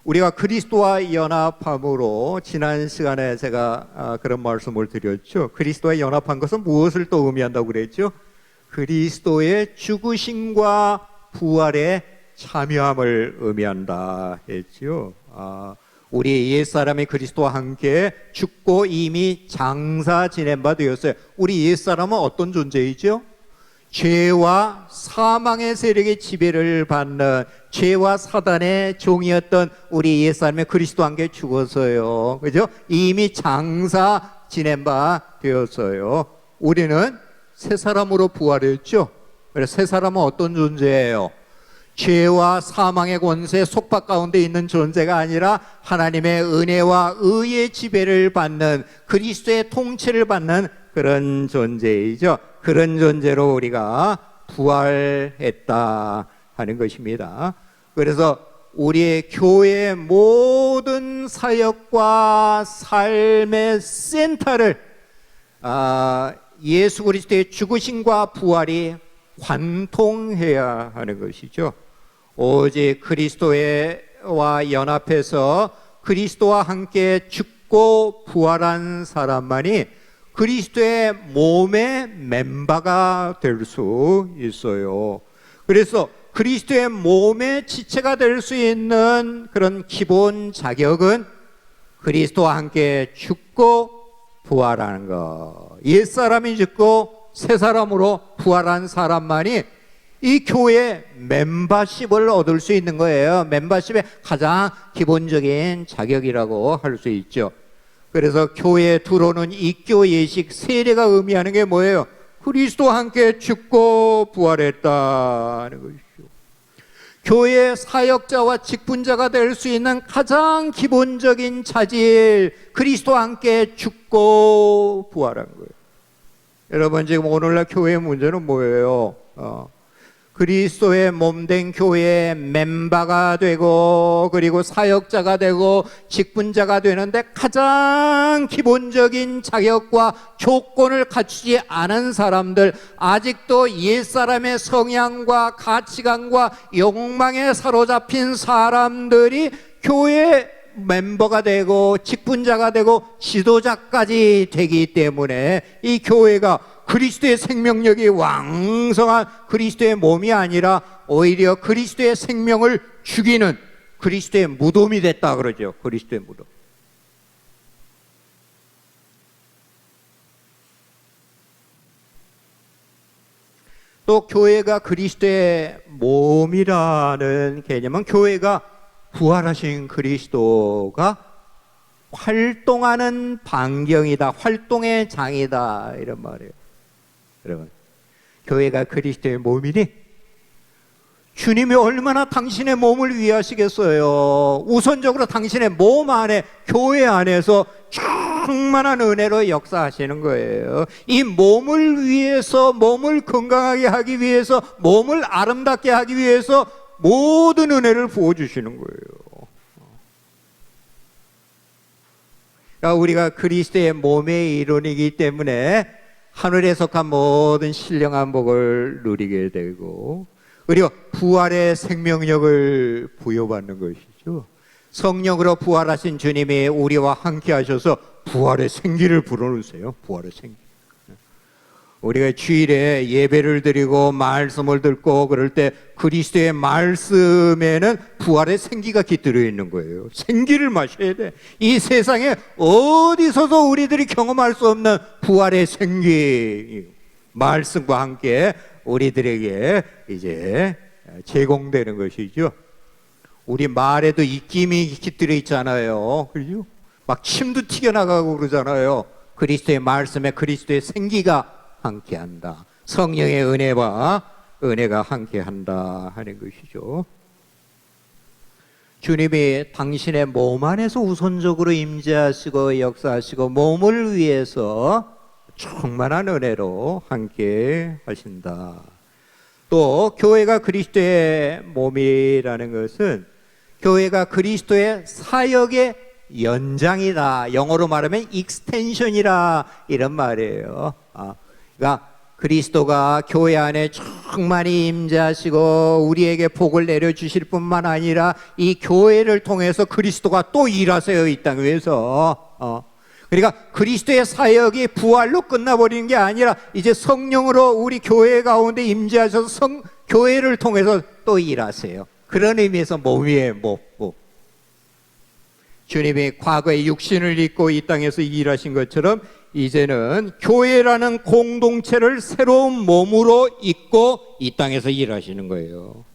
우리가 그리스도와 연합함으로 지난 시간에 제가 그런 말씀을 드렸죠. 그리스도와 연합한 것은 무엇을 또 의미한다고 그랬죠? 그리스도의 죽으심과 부활에 참여함을 의미한다 했죠. 우리 옛사람이 그리스도와 함께 죽고 이미 장사 지낸 바 되었어요. 우리 옛사람은 어떤 존재이죠? 죄와 사망의 세력의 지배를 받는 죄와 사단의 종이었던 우리 옛사람이 그리스도와 함께 죽었어요. 그죠? 이미 장사 지낸 바 되었어요. 우리는 새 사람으로 부활했죠. 그래서 새 사람은 어떤 존재예요? 죄와 사망의 권세 속박 가운데 있는 존재가 아니라 하나님의 은혜와 의의 지배를 받는 그리스도의 통치를 받는 그런 존재이죠. 그런 존재로 우리가 부활했다 하는 것입니다. 그래서 우리의 교회의 모든 사역과 삶의 센터를 예수 그리스도의 죽으심과 부활이 관통해야 하는 것이죠. 오직 그리스도의 교회와 연합해서 그리스도와 함께 죽고 부활한 사람만이 그리스도의 몸의 멤버가 될 수 있어요. 그래서 그리스도의 몸의 지체가 될 수 있는 그런 기본 자격은 그리스도와 함께 죽고 부활하는 것. 옛사람이 죽고 새 사람으로 부활한 사람만이 이 교회의 멤버십을 얻을 수 있는 거예요. 멤버십의 가장 기본적인 자격이라고 할 수 있죠. 그래서 교회에 들어오는 입교 예식 세례가 의미하는 게 뭐예요? 그리스도와 함께 죽고 부활했다는 것이죠. 교회의 사역자와 직분자가 될 수 있는 가장 기본적인 자질, 그리스도와 함께 죽고 부활한 거예요. 여러분, 지금 오늘날 교회의 문제는 뭐예요? 그리스도의 몸된 교회의 멤버가 되고 그리고 사역자가 되고 직분자가 되는데 가장 기본적인 자격과 조건을 갖추지 않은 사람들, 아직도 옛사람의 성향과 가치관과 욕망에 사로잡힌 사람들이 교회 멤버가 되고 직분자가 되고 지도자까지 되기 때문에 이 교회가 그리스도의 생명력이 왕성한 그리스도의 몸이 아니라 오히려 그리스도의 생명을 죽이는 그리스도의 무덤이 됐다 그러죠. 그리스도의 무덤. 또 교회가 그리스도의 몸이라는 개념은 교회가 부활하신 그리스도가 활동하는 반경이다, 활동의 장이다, 이런 말이에요. 여러분, 교회가 그리스도의 몸이니 주님이 얼마나 당신의 몸을 위하시겠어요. 우선적으로 당신의 몸 안에, 교회 안에서 충만한 은혜로 역사하시는 거예요. 이 몸을 위해서, 몸을 건강하게 하기 위해서, 몸을 아름답게 하기 위해서 모든 은혜를 부어주시는 거예요. 그러니까 우리가 그리스도의 몸의 일원이기 때문에 하늘에 속한 모든 신령한 복을 누리게 되고, 그리고 부활의 생명력을 부여받는 것이죠. 성령으로 부활하신 주님이 우리와 함께 하셔서 부활의 생기를 불어넣으세요. 부활의 생기. 우리가 주일에 예배를 드리고 말씀을 듣고 그럴 때 그리스도의 말씀에는 부활의 생기가 깃들어 있는 거예요. 생기를 마셔야 돼. 이 세상에 어디서도 우리들이 경험할 수 없는 부활의 생기, 말씀과 함께 우리들에게 이제 제공되는 것이죠. 우리 말에도 입김이 깃들어 있잖아요. 그죠? 막 침도 튀겨나가고 그러잖아요. 그리스도의 말씀에 그리스도의 생기가 함께한다. 성령의 은혜가 함께한다 하는 것이죠. 주님이 당신의 몸 안에서 우선적으로 임재하시고 역사하시고 몸을 위해서 충만한 은혜로 함께 하신다. 또 교회가 그리스도의 몸이라는 것은 교회가 그리스도의 사역의 연장이다. 영어로 말하면 익스텐션이라 이런 말이에요. 그러니까 그리스도가 교회 안에 충만히 임재하시고 우리에게 복을 내려주실 뿐만 아니라 이 교회를 통해서 그리스도가 또 일하세요. 이 땅 위에서. 그러니까 그리스도의 사역이 부활로 끝나버리는 게 아니라 이제 성령으로 우리 교회 가운데 임재하셔서 교회를 통해서 또 일하세요. 그런 의미에서 몸이에요. 몸. 주님이 과거에 육신을 입고 이 땅에서 일하신 것처럼 이제는 교회라는 공동체를 새로운 몸으로 입고 이 땅에서 일하시는 거예요.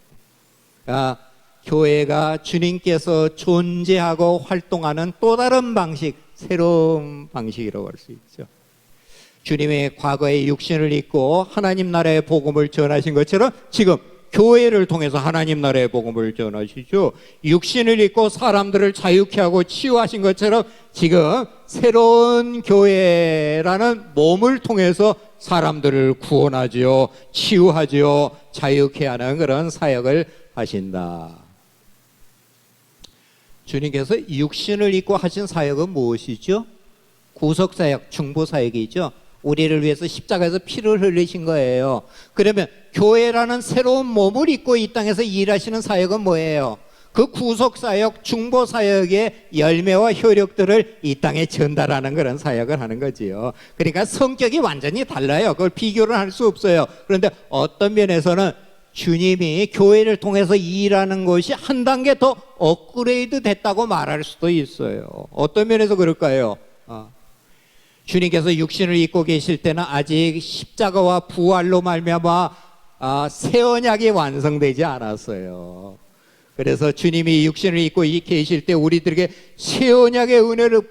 그러니까 교회가 주님께서 존재하고 활동하는 또 다른 방식, 새로운 방식이라고 할 수 있죠. 주님의 과거에 육신을 입고 하나님 나라의 복음을 전하신 것처럼 지금 교회를 통해서 하나님 나라의 복음을 전하시죠. 육신을 입고 사람들을 자유케 하고 치유하신 것처럼 지금 새로운 교회라는 몸을 통해서 사람들을 구원하죠, 치유하죠, 자유케 하는 그런 사역을 하신다. 주님께서 육신을 입고 하신 사역은 무엇이죠? 구속사역, 중보사역이죠. 우리를 위해서 십자가에서 피를 흘리신 거예요. 그러면 교회라는 새로운 몸을 입고 이 땅에서 일하시는 사역은 뭐예요? 그 구속사역, 중보사역의 열매와 효력들을 이 땅에 전달하는 그런 사역을 하는 거지요. 그러니까 성격이 완전히 달라요. 그걸 비교를 할 수 없어요. 그런데 어떤 면에서는 주님이 교회를 통해서 일하는 것이 한 단계 더 업그레이드 됐다고 말할 수도 있어요. 어떤 면에서 그럴까요? 주님께서 육신을 입고 계실 때는 아직 십자가와 부활로 말미암아 새 언약이 완성되지 않았어요. 그래서 주님이 육신을 입고 계실 때 우리들에게 새 언약의 은혜를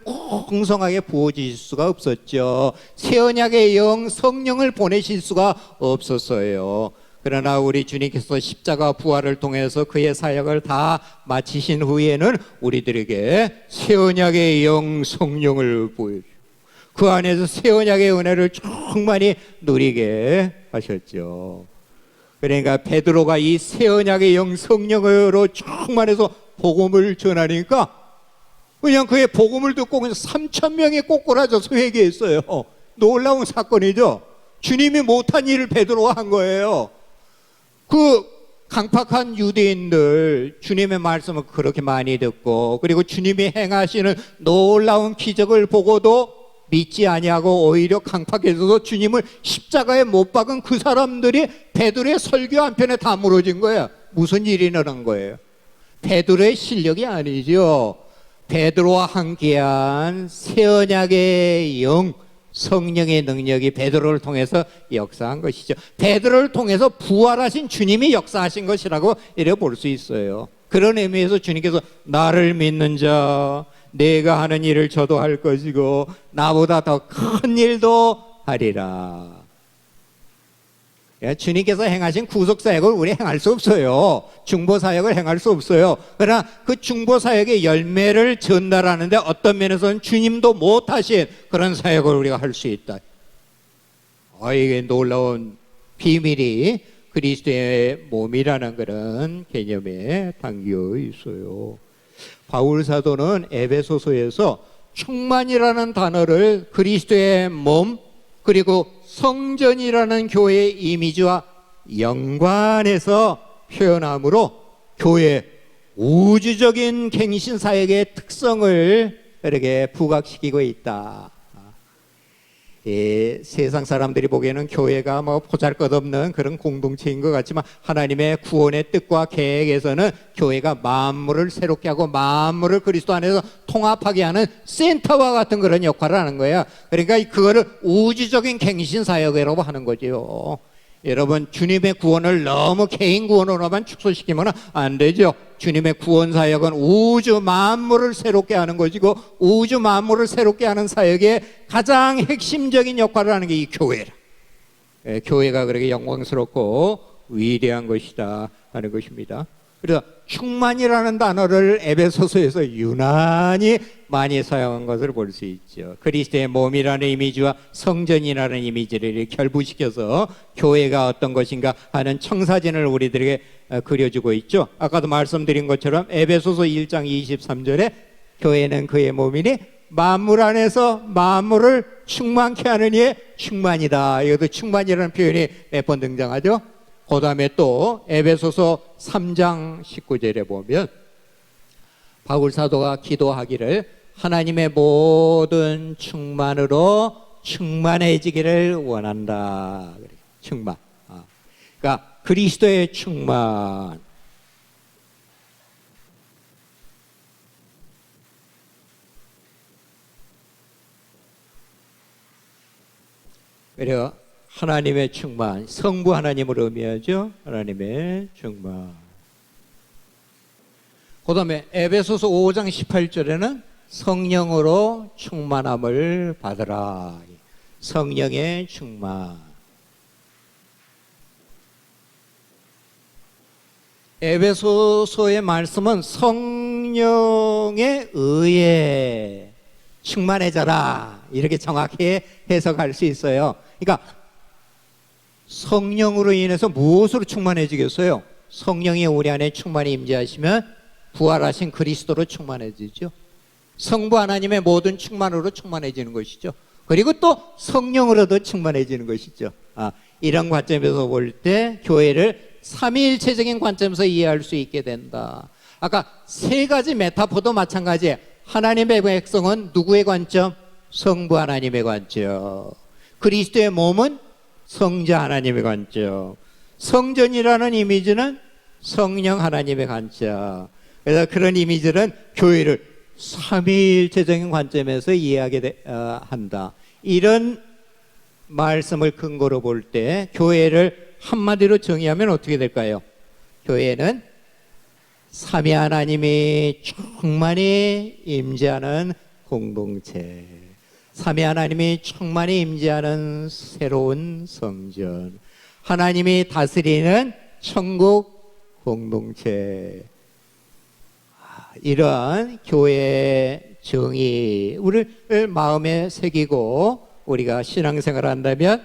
풍성하게 부어주실 수가 없었죠. 새 언약의 영, 성령을 보내실 수가 없었어요. 그러나 우리 주님께서 십자가 부활을 통해서 그의 사역을 다 마치신 후에는 우리들에게 새 언약의 영, 성령을 보여주고 그 안에서 새 언약의 은혜를 충만히 누리게 하셨죠. 그러니까 베드로가 이 새 언약의 영, 성령으로 충만해서 복음을 전하니까 그냥 그의 복음을 듣고 그냥 3,000명이 꼬꾸라져서 회개했어요. 놀라운 사건이죠. 주님이 못한 일을 베드로가 한 거예요. 그 강팍한 유대인들 주님의 말씀을 그렇게 많이 듣고 그리고 주님이 행하시는 놀라운 기적을 보고도 믿지 아니하고 오히려 강팍해져서 주님을 십자가에 못 박은 그 사람들이 베드로의 설교 한 편에 다 무너진 거예요. 무슨 일이 일어난 거예요? 베드로의 실력이 아니죠. 베드로와 함께한 새 언약의 영, 성령의 능력이 베드로를 통해서 역사한 것이죠. 베드로를 통해서 부활하신 주님이 역사하신 것이라고 이래 볼 수 있어요. 그런 의미에서 주님께서 나를 믿는 자 내가 하는 일을 저도 할 것이고 나보다 더 큰 일도 하리라. 주님께서 행하신 구속사역을 우리 행할 수 없어요. 중보사역을 행할 수 없어요. 그러나 그 중보사역의 열매를 전달하는데 어떤 면에서는 주님도 못하신 그런 사역을 우리가 할 수 있다. 이게 놀라운 비밀이 그리스도의 몸이라는 그런 개념에 담겨 있어요. 바울 사도는 에베소서에서 충만이라는 단어를 그리스도의 몸 그리고 성전이라는 교회의 이미지와 연관해서 표현함으로 교회 우주적인 갱신 사역의 특성을 이렇게 부각시키고 있다. 세상 사람들이 보기에는 교회가 뭐 보잘것없는 그런 공동체인 것 같지만 하나님의 구원의 뜻과 계획에서는 교회가 만물을 새롭게 하고 만물을 그리스도 안에서 통합하게 하는 센터와 같은 그런 역할을 하는 거예요. 그러니까 그거를 우주적인 갱신 사역이라고 하는 거죠. 여러분 주님의 구원을 너무 개인 구원으로만 축소시키면 안 되죠. 주님의 구원 사역은 우주 만물을 새롭게 하는 것이고 우주 만물을 새롭게 하는 사역의 가장 핵심적인 역할을 하는 게 이 교회라. 교회가 그렇게 영광스럽고 위대한 것이다 하는 것입니다. 그래서 충만이라는 단어를 에베소서에서 유난히 많이 사용한 것을 볼 수 있죠. 그리스도의 몸이라는 이미지와 성전이라는 이미지를 결부시켜서 교회가 어떤 것인가 하는 청사진을 우리들에게 그려주고 있죠. 아까도 말씀드린 것처럼 에베소서 1장 23절에 교회는 그의 몸이니 만물 안에서 만물을 충만케 하는 이의 충만이다. 이것도 충만이라는 표현이 몇 번 등장하죠. 그 다음에 또 에베소서 3장 19절에 보면 바울 사도가 기도하기를 하나님의 모든 충만으로 충만해지기를 원한다. 충만. 그러니까 그리스도의 충만. 그래요. 하나님의 충만, 성부 하나님을 의미하죠. 하나님의 충만. 그 다음에 에베소서 5장 18절에는 성령으로 충만함을 받으라. 성령의 충만. 에베소서의 말씀은 성령에 의해 충만해져라. 이렇게 정확히 해석할 수 있어요. 그러니까 성령으로 인해서 무엇으로 충만해지겠어요? 성령이 우리 안에 충만히 임재하시면 부활하신 그리스도로 충만해지죠. 성부 하나님의 모든 충만으로 충만해지는 것이죠. 그리고 또 성령으로도 충만해지는 것이죠. 이런 관점에서 볼 때 교회를 삼위일체적인 관점에서 이해할 수 있게 된다. 아까 세 가지 메타포도 마찬가지예요. 하나님의 백성은 누구의 관점? 성부 하나님의 관점. 그리스도의 몸은 성자 하나님의 관점. 성전이라는 이미지는 성령 하나님의 관점. 그래서 그런 이미지는 교회를 삼위일체적인 관점에서 이해하게 한다. 이런 말씀을 근거로 볼 때 교회를 한마디로 정의하면 어떻게 될까요? 교회는 삼위 하나님이 충만히 임재하는 공동체, 삼위 하나님이 충만히 임재하는 새로운 성전, 하나님이 다스리는 천국 공동체. 이러한 교회의 정의 우리를 마음에 새기고 우리가 신앙생활을 한다면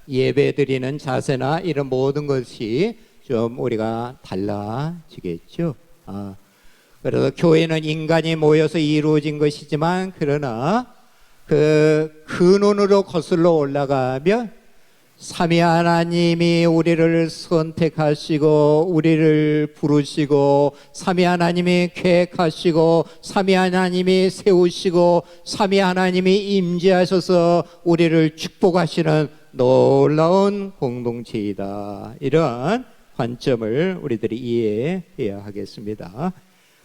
예배드리는 자세나 이런 모든 것이 좀 우리가 달라지겠죠. 그래서 교회는 인간이 모여서 이루어진 것이지만 그러나 그 근원으로 거슬러 올라가면 삼위 하나님이 우리를 선택하시고 우리를 부르시고 삼위 하나님이 계획하시고 삼위 하나님이 세우시고 삼위 하나님이 임재하셔서 우리를 축복하시는 놀라운 공동체이다. 이러한 관점을 우리들이 이해해야 하겠습니다.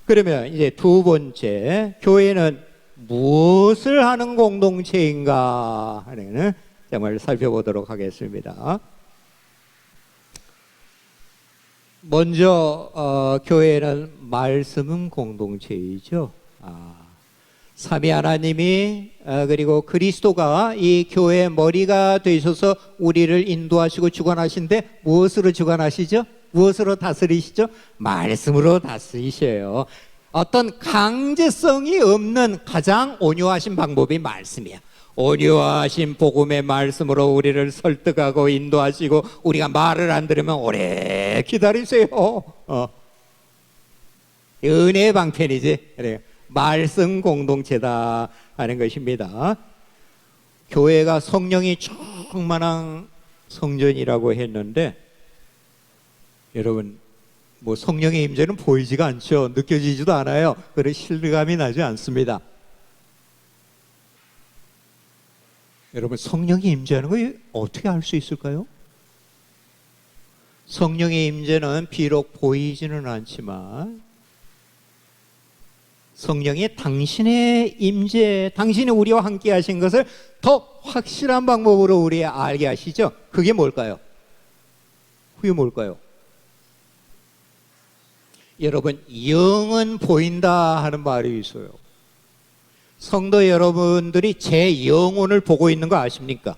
그러면 이제 두 번째, 교회는 무엇을 하는 공동체인가 하는 점을 살펴보도록 하겠습니다. 먼저 교회는 말씀 공동체이죠. 삼위 하나님이 그리고 그리스도가 이 교회의 머리가 되셔서 우리를 인도하시고 주관하신데 무엇으로 주관하시죠? 무엇으로 다스리시죠? 말씀으로 다스리셔요. 어떤 강제성이 없는 가장 온유하신 방법이 말씀이야. 온유하신 복음의 말씀으로 우리를 설득하고 인도하시고 우리가 말을 안 들으면 오래 기다리세요. 은혜의 방편이지. 말씀 공동체다 하는 것입니다. 교회가 성령이 충만한 성전이라고 했는데 여러분 뭐 성령의 임재는 보이지가 않죠. 느껴지지도 않아요. 그래서 실감이 나지 않습니다. 여러분 성령이 임재하는 거 어떻게 알 수 있을까요? 성령의 임재는 비록 보이지는 않지만 성령이 당신의 임재, 당신이 우리와 함께 하신 것을 더 확실한 방법으로 우리 알게 하시죠. 그게 뭘까요? 그게 뭘까요? 여러분 영은 보인다 하는 말이 있어요. 성도 여러분들이 제 영혼을 보고 있는 거 아십니까?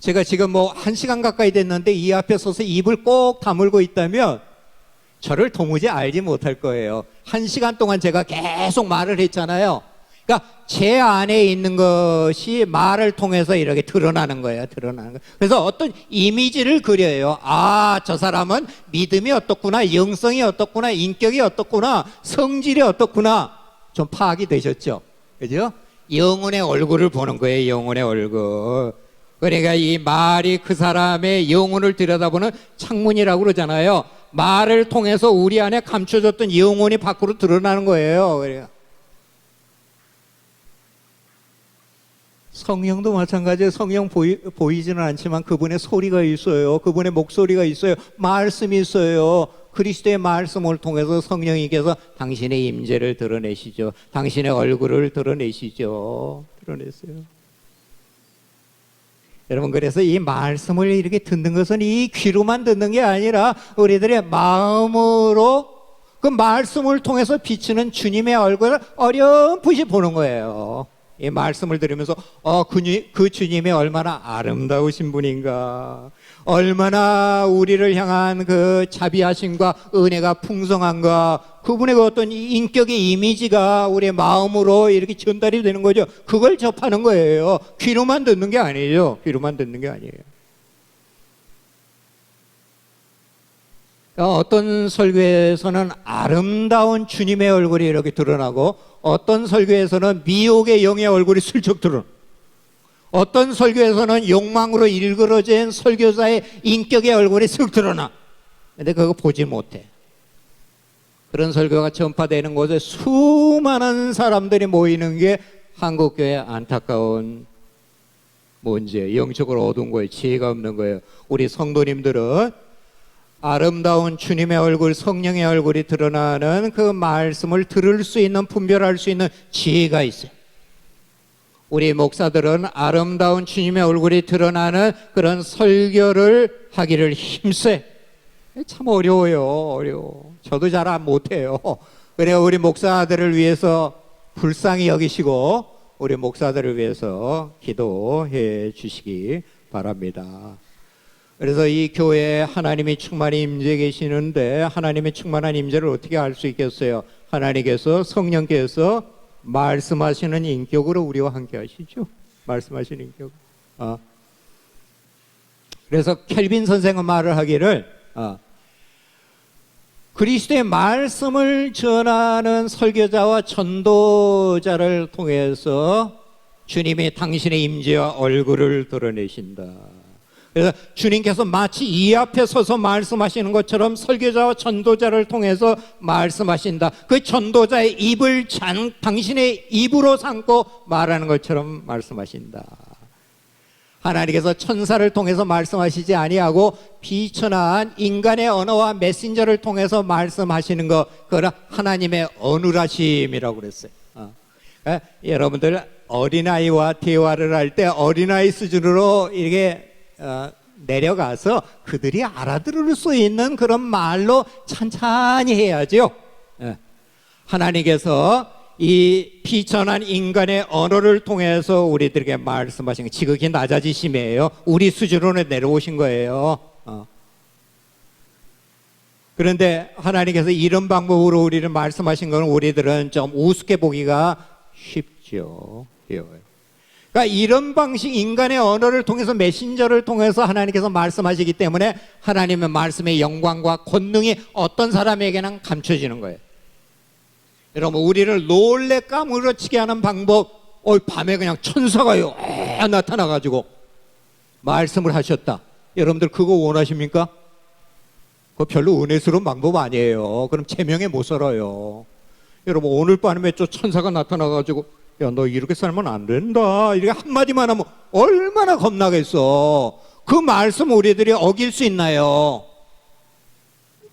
제가 지금 뭐 1시간 가까이 됐는데 이 앞에 서서 입을 꼭 다물고 있다면 저를 도무지 알지 못할 거예요. 1시간 동안 제가 계속 말을 했잖아요. 그러니까 제 안에 있는 것이 말을 통해서 이렇게 드러나는 거예요. 드러나는 거. 그래서 어떤 이미지를 그려요. 저 사람은 믿음이 어떻구나, 영성이 어떻구나, 인격이 어떻구나, 성질이 어떻구나. 좀 파악이 되셨죠? 그죠? 영혼의 얼굴을 보는 거예요. 영혼의 얼굴. 그러니까 이 말이 그 사람의 영혼을 들여다보는 창문이라고 그러잖아요. 말을 통해서 우리 안에 감춰졌던 영혼이 밖으로 드러나는 거예요. 그러니까 성령도 마찬가지예요. 성령 보이지는 않지만 그분의 소리가 있어요. 그분의 목소리가 있어요. 말씀이 있어요. 그리스도의 말씀을 통해서 성령님께서 당신의 임재를 드러내시죠. 당신의 얼굴을 드러내시죠. 드러냈어요. 여러분 그래서 이 말씀을 이렇게 듣는 것은 이 귀로만 듣는 게 아니라 우리들의 마음으로 그 말씀을 통해서 비추는 주님의 얼굴을 어렴풋이 보는 거예요. 이 말씀을 들으면서 그 주님이 얼마나 아름다우신 분인가, 얼마나 우리를 향한 그 자비하심과 은혜가 풍성한가, 그분의 그 어떤 인격의 이미지가 우리의 마음으로 이렇게 전달이 되는 거죠. 그걸 접하는 거예요. 귀로만 듣는 게 아니에요. 귀로만 듣는 게 아니에요. 어떤 설교에서는 아름다운 주님의 얼굴이 이렇게 드러나고 어떤 설교에서는 미혹의 영의 얼굴이 슬쩍 드러나, 어떤 설교에서는 욕망으로 일그러진 설교자의 인격의 얼굴이 쓱 드러나. 근데 그거 보지 못해. 그런 설교가 전파되는 곳에 수많은 사람들이 모이는 게 한국교회의 안타까운 문제, 영적으로 어두운 거예요. 지혜가 없는 거예요. 우리 성도님들은 아름다운 주님의 얼굴, 성령의 얼굴이 드러나는 그 말씀을 들을 수 있는, 분별할 수 있는 지혜가 있어요. 우리 목사들은 아름다운 주님의 얼굴이 드러나는 그런 설교를 하기를 힘써요. 참 어려워요. 저도 잘 못해요. 그래 우리 목사들을 위해서 불쌍히 여기시고 우리 목사들을 위해서 기도해 주시기 바랍니다. 그래서 이 교회에 하나님이 충만히 임재 계시는데 하나님의 충만한 임재를 어떻게 알 수 있겠어요? 하나님께서, 성령께서 말씀하시는 인격으로 우리와 함께 하시죠. 말씀하시는 인격. 그래서 켈빈 선생은 말을 하기를 그리스도의 말씀을 전하는 설교자와 전도자를 통해서 주님이 당신의 임재와 얼굴을 드러내신다. 그래서 주님께서 마치 이 앞에 서서 말씀하시는 것처럼 설교자와 전도자를 통해서 말씀하신다. 그 전도자의 입을 당신의 입으로 삼고 말하는 것처럼 말씀하신다. 하나님께서 천사를 통해서 말씀하시지 아니하고 비천한 인간의 언어와 메신저를 통해서 말씀하시는 것, 그걸 하나님의 어눌하심이라고 그랬어요. 그러니까 여러분들 어린아이와 대화를 할 때 어린아이 수준으로 이렇게 내려가서 그들이 알아들을 수 있는 그런 말로 천천히 해야죠. 하나님께서 이 비천한 인간의 언어를 통해서 우리들에게 말씀하신 지극히 낮아지심이에요. 우리 수준으로 내려오신 거예요. 그런데 하나님께서 이런 방법으로 우리를 말씀하신 건 우리들은 좀 우습게 보기가 쉽죠. 그러니까 이런 방식, 인간의 언어를 통해서, 메신저를 통해서 하나님께서 말씀하시기 때문에 하나님의 말씀의 영광과 권능이 어떤 사람에게는 감춰지는 거예요. 여러분, 우리를 놀래 까무러치게 하는 방법, 밤에 그냥 천사가요 나타나가지고 말씀을 하셨다. 여러분들 그거 원하십니까? 그거 별로 은혜스러운 방법 아니에요. 그럼 제명에 못 살아요. 여러분, 오늘 밤에 저 천사가 나타나가지고 야, 너 이렇게 살면 안 된다, 이렇게 한마디만 하면 얼마나 겁나겠어. 그 말씀 우리들이 어길 수 있나요?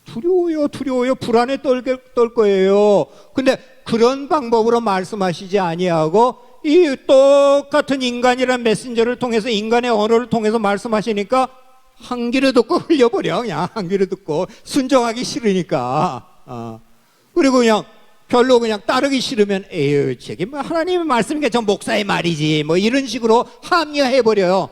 두려워요. 불안에 떨 거예요. 근데 그런 방법으로 말씀하시지 아니하고 이 똑같은 인간이란 메신저를 통해서, 인간의 언어를 통해서 말씀하시니까 한 귀로 듣고 흘려버려. 그냥 한 귀로 듣고 순종하기 싫으니까. 그리고 별로 그냥 따르기 싫으면 저게 뭐 하나님의 말씀이니까 저 목사의 말이지, 뭐 이런 식으로 합리화해버려요.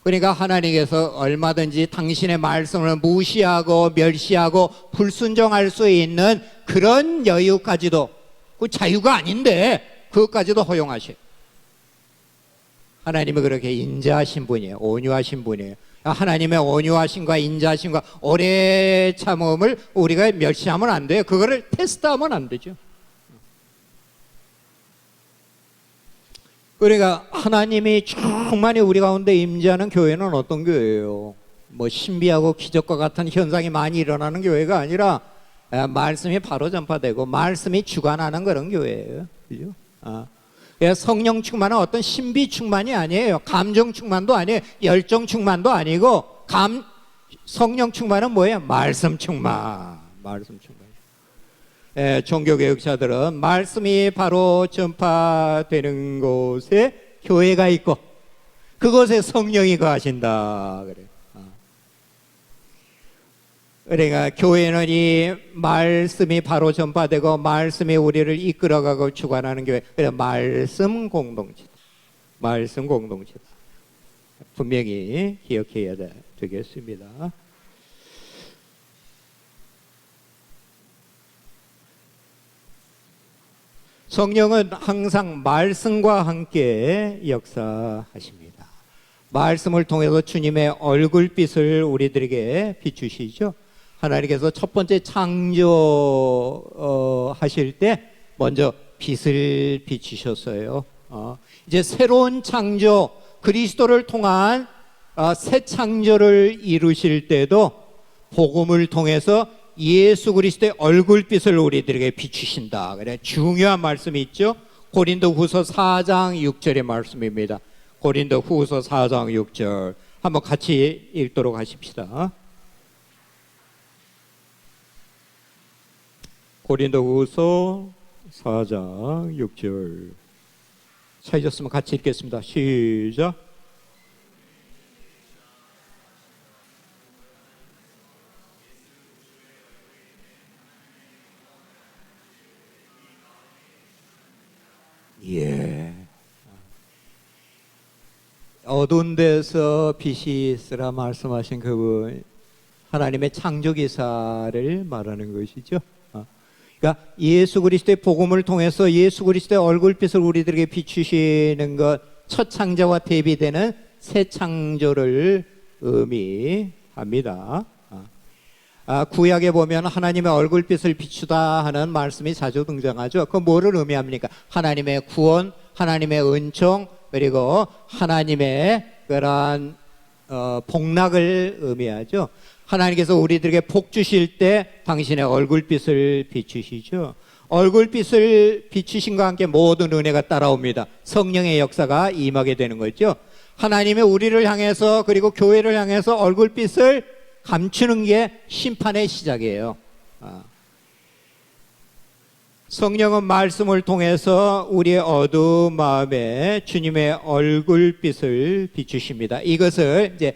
그러니까 하나님께서 얼마든지 당신의 말씀을 무시하고 멸시하고 불순종할 수 있는 그런 여유까지도, 그 자유가 아닌데 그것까지도 허용하셔요. 하나님은 그렇게 인자하신 분이에요. 온유하신 분이에요. 하나님의 온유하심과 인자하심과 오래 참음을 우리가 멸시하면 안 돼요. 그거를 테스트하면 안 되죠. 그러니까 하나님이 충만히 우리 가운데 임재하는 교회는 어떤 교회예요? 뭐 신비하고 기적과 같은 현상이 많이 일어나는 교회가 아니라 말씀이 바로 전파되고 말씀이 주관하는 그런 교회예요. 그죠? 성령 충만은 어떤 신비 충만이 아니에요. 감정 충만도 아니에요. 열정 충만도 아니고 성령 충만은 뭐예요? 말씀 충만. 종교개혁자들은 말씀이 바로 전파되는 곳에 교회가 있고 그곳에 성령이 거하신다 그래요. 그러니까 교회는 이 말씀이 바로 전파되고 말씀이 우리를 이끌어가고 주관하는 교회. 그래서 말씀 공동체다. 분명히 기억해야 되겠습니다. 성령은 항상 말씀과 함께 역사하십니다. 말씀을 통해서 주님의 얼굴빛을 우리들에게 비추시죠. 하나님께서 첫 번째 창조하실 때 먼저 빛을 비추셨어요. 이제 새로운 창조, 그리스도를 통한 새 창조를 이루실 때도 복음을 통해서 예수 그리스도의 얼굴빛을 우리들에게 비추신다. 그래 중요한 말씀이 있죠. 고린도후서 4장 6절의 말씀입니다. 고린도후서 4장 6절 한번 같이 읽도록 하십시다. 고린도후서 4장 6절 찾으셨으면 같이 읽겠습니다. 시작. 예. 어두운 데서 빛이 있으라 말씀하신 그분, 하나님의 창조기사를 말하는 것이죠. 그러니까 예수 그리스도의 복음을 통해서 예수 그리스도의 얼굴빛을 우리들에게 비추시는 것, 첫 창조와 대비되는 새 창조를 의미합니다. 구약에 보면 하나님의 얼굴빛을 비추다 하는 말씀이 자주 등장하죠. 그 뭐를 의미합니까? 하나님의 구원, 하나님의 은총, 그리고 하나님의 그러한 복락을 의미하죠. 하나님께서 우리들에게 복 주실 때 당신의 얼굴빛을 비추시죠. 얼굴빛을 비추신과 함께 모든 은혜가 따라옵니다. 성령의 역사가 임하게 되는 거죠. 하나님의 우리를 향해서 그리고 교회를 향해서 얼굴빛을 감추는 게 심판의 시작이에요. 성령은 말씀을 통해서 우리의 어두운 마음에 주님의 얼굴빛을 비추십니다. 이것을 이제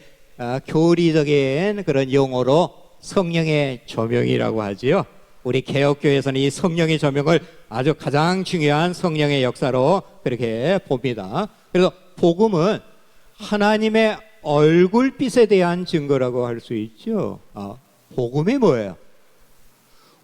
교리적인 그런 용어로 성령의 조명이라고 하지요. 우리 개혁교회에서는 이 성령의 조명을 아주 가장 중요한 성령의 역사로 그렇게 봅니다. 그래서 복음은 하나님의 얼굴빛에 대한 증거라고 할 수 있죠. 복음이 뭐예요?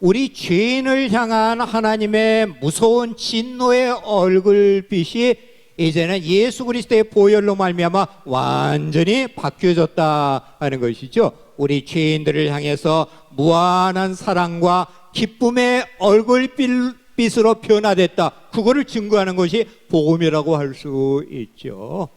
우리 죄인을 향한 하나님의 무서운 진노의 얼굴빛이 이제는 예수 그리스도의 보혈로 말미암아 완전히 바뀌어졌다 하는 것이죠. 우리 죄인들을 향해서 무한한 사랑과 기쁨의 얼굴빛으로 변화됐다. 그거를 증거하는 것이 복음이라고 할 수 있죠.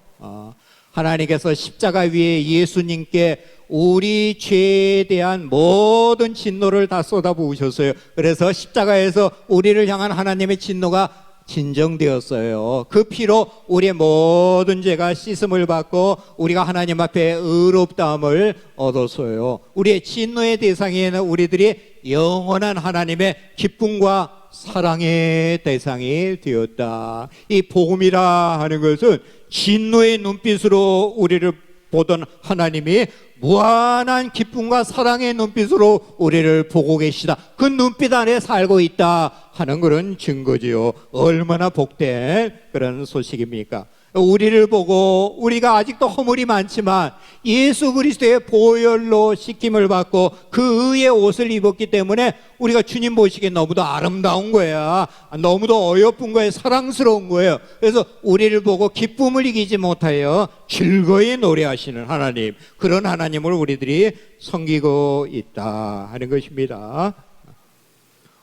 하나님께서 십자가 위에 예수님께 우리 죄에 대한 모든 진노를 다 쏟아부으셨어요. 그래서 십자가에서 우리를 향한 하나님의 진노가 진정되었어요. 그 피로 우리의 모든 죄가 씻음을 받고 우리가 하나님 앞에 의롭다함을 얻었어요. 우리의 진노의 대상에는 우리들이 영원한 하나님의 기쁨과 사랑의 대상이 되었다. 이 복음이라 하는 것은 진노의 눈빛으로 우리를 보던 하나님이 무한한 기쁨과 사랑의 눈빛으로 우리를 보고 계시다. 그 눈빛 안에 살고 있다 하는 그런 증거지요. 얼마나 복된 그런 소식입니까? 우리를 보고 우리가 아직도 허물이 많지만 예수 그리스도의 보혈로 씻김을 받고 그 의의 옷을 입었기 때문에 우리가 주님 보시기에 너무도 아름다운 거야. 너무도 어여쁜 거예요. 사랑스러운 거예요. 그래서 우리를 보고 기쁨을 이기지 못하여 즐거이 노래하시는 하나님, 그런 하나님을 우리들이 섬기고 있다 하는 것입니다.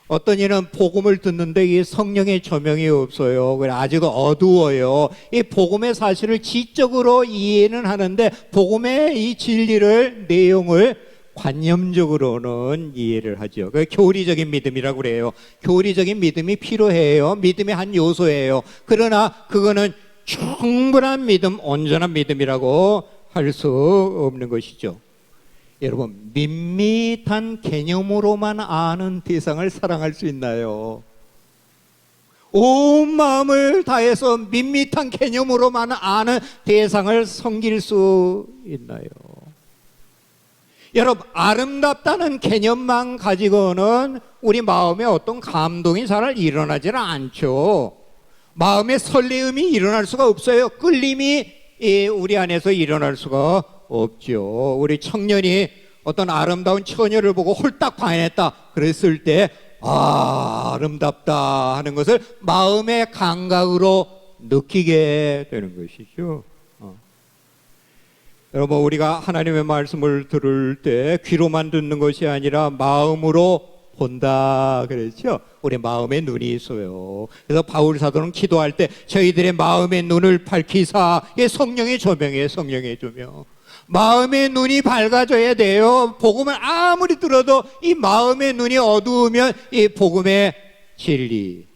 어떤 이는 복음을 듣는데 이 성령의 조명이 없어요. 그래 아직도 어두워요. 이 복음의 사실을 지적으로 이해는 하는데 복음의 이 진리를, 내용을 관념적으로는 이해를 하죠. 그 교리적인 믿음이라고 그래요. 교리적인 믿음이 필요해요. 믿음의 한 요소예요. 그러나 그거는 충분한 믿음, 온전한 믿음이라고 할 수 없는 것이죠. 여러분, 밋밋한 개념으로만 아는 대상을 사랑할 수 있나요? 온 마음을 다해서 밋밋한 개념으로만 아는 대상을 섬길 수 있나요? 여러분, 아름답다는 개념만 가지고는 우리 마음에 어떤 감동이 잘 일어나지는 않죠. 마음의 설레임이 일어날 수가 없어요. 끌림이 우리 안에서 일어날 수가 없죠. 우리 청년이 어떤 아름다운 처녀를 보고 홀딱 반했다 그랬을 때 아름답다 하는 것을 마음의 감각으로 느끼게 되는 것이죠. 여러분, 우리가 하나님의 말씀을 들을 때 귀로만 듣는 것이 아니라 마음으로 본다 그랬죠. 우리 마음에 눈이 있어요. 그래서 바울 사도는 기도할 때 저희들의 마음의 눈을 밝히사, 이게 성령의 조명이에요. 성령의 조명. 마음의 눈이 밝아져야 돼요. 복음을 아무리 들어도 이 마음의 눈이 어두우면 이 복음의 진리,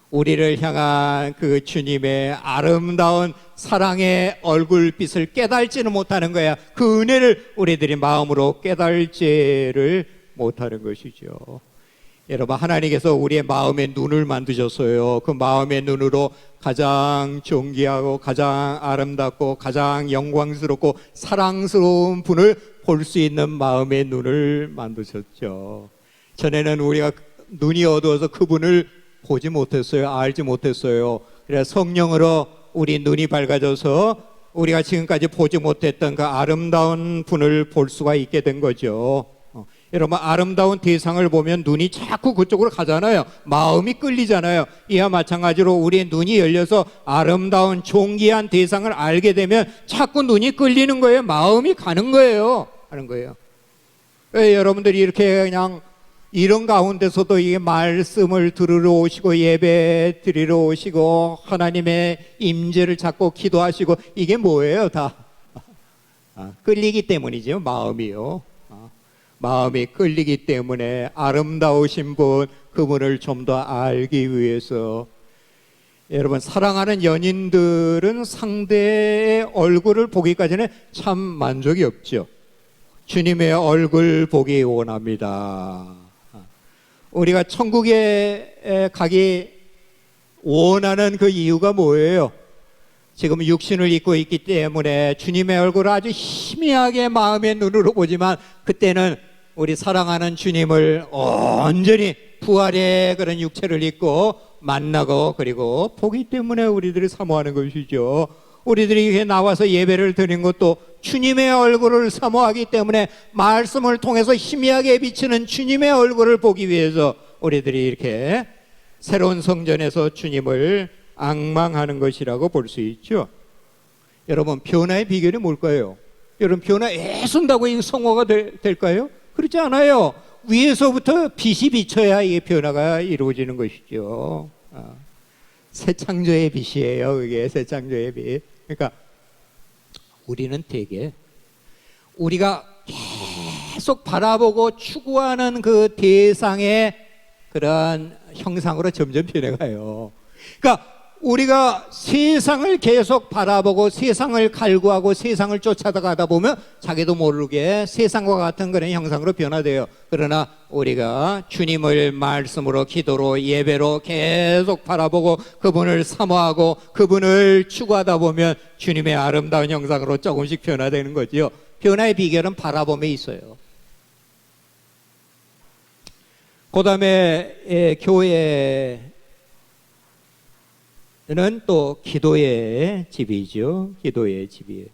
우리를 향한 그 주님의 아름다운 사랑의 얼굴빛을 깨달지는 못하는 거야. 그 은혜를 우리들이 마음으로 깨달지를 못하는 것이죠. 여러분, 하나님께서 우리의 마음의 눈을 만드셨어요. 그 마음의 눈으로 가장 존귀하고 가장 아름답고 가장 영광스럽고 사랑스러운 분을 볼 수 있는 마음의 눈을 만드셨죠. 전에는 우리가 눈이 어두워서 그분을 보지 못했어요. 알지 못했어요. 그래서 성령으로 우리 눈이 밝아져서 우리가 지금까지 보지 못했던 그 아름다운 분을 볼 수가 있게 된 거죠. 여러분, 아름다운 대상을 보면 눈이 자꾸 그쪽으로 가잖아요. 마음이 끌리잖아요. 이와 마찬가지로 우리의 눈이 열려서 아름다운 존귀한 대상을 알게 되면 자꾸 눈이 끌리는 거예요. 마음이 가는 거예요. 하는 거예요. 왜 여러분들이 이렇게 그냥 이런 가운데서도 이 말씀을 들으러 오시고 예배 드리러 오시고 하나님의 임재를 찾고 기도하시고, 이게 뭐예요? 다 끌리기 때문이죠. 마음이요. 마음이 끌리기 때문에 아름다우신 분, 그분을 좀 더 알기 위해서. 여러분, 사랑하는 연인들은 상대의 얼굴을 보기까지는 참 만족이 없죠. 주님의 얼굴 보기 원합니다. 우리가 천국에 가기 원하는 그 이유가 뭐예요? 지금 육신을 입고 있기 때문에 주님의 얼굴을 아주 희미하게 마음의 눈으로 보지만, 그때는 우리 사랑하는 주님을 온전히 부활의 그런 육체를 입고 만나고 그리고 보기 때문에 우리들이 사모하는 것이죠. 우리들이 이렇게 나와서 예배를 드리는 것도 주님의 얼굴을 사모하기 때문에, 말씀을 통해서 희미하게 비치는 주님의 얼굴을 보기 위해서 우리들이 이렇게 새로운 성전에서 주님을 앙망하는 것이라고 볼 수 있죠. 여러분, 변화의 비결이 뭘까요? 여러분, 변화 애쓴다고 이 성화가 될까요? 그렇지 않아요. 위에서부터 빛이 비쳐야 이 변화가 이루어지는 것이죠. 새 창조의 빛이에요. 그게 새 창조의 빛. 그러니까 우리는 되게 우리가 계속 바라보고 추구하는 그 대상의 그런 형상으로 점점 변해가요. 그러니까 우리가 세상을 계속 바라보고 세상을 갈구하고 세상을 쫓아가다 보면 자기도 모르게 세상과 같은 그런 형상으로 변화돼요. 그러나 우리가 주님을 말씀으로, 기도로, 예배로 계속 바라보고 그분을 사모하고 그분을 추구하다 보면 주님의 아름다운 형상으로 조금씩 변화되는 거지요. 변화의 비결은 바라봄에 있어요. 그 다음에 교회 는 또 기도의 집이죠. 기도의 집이에요.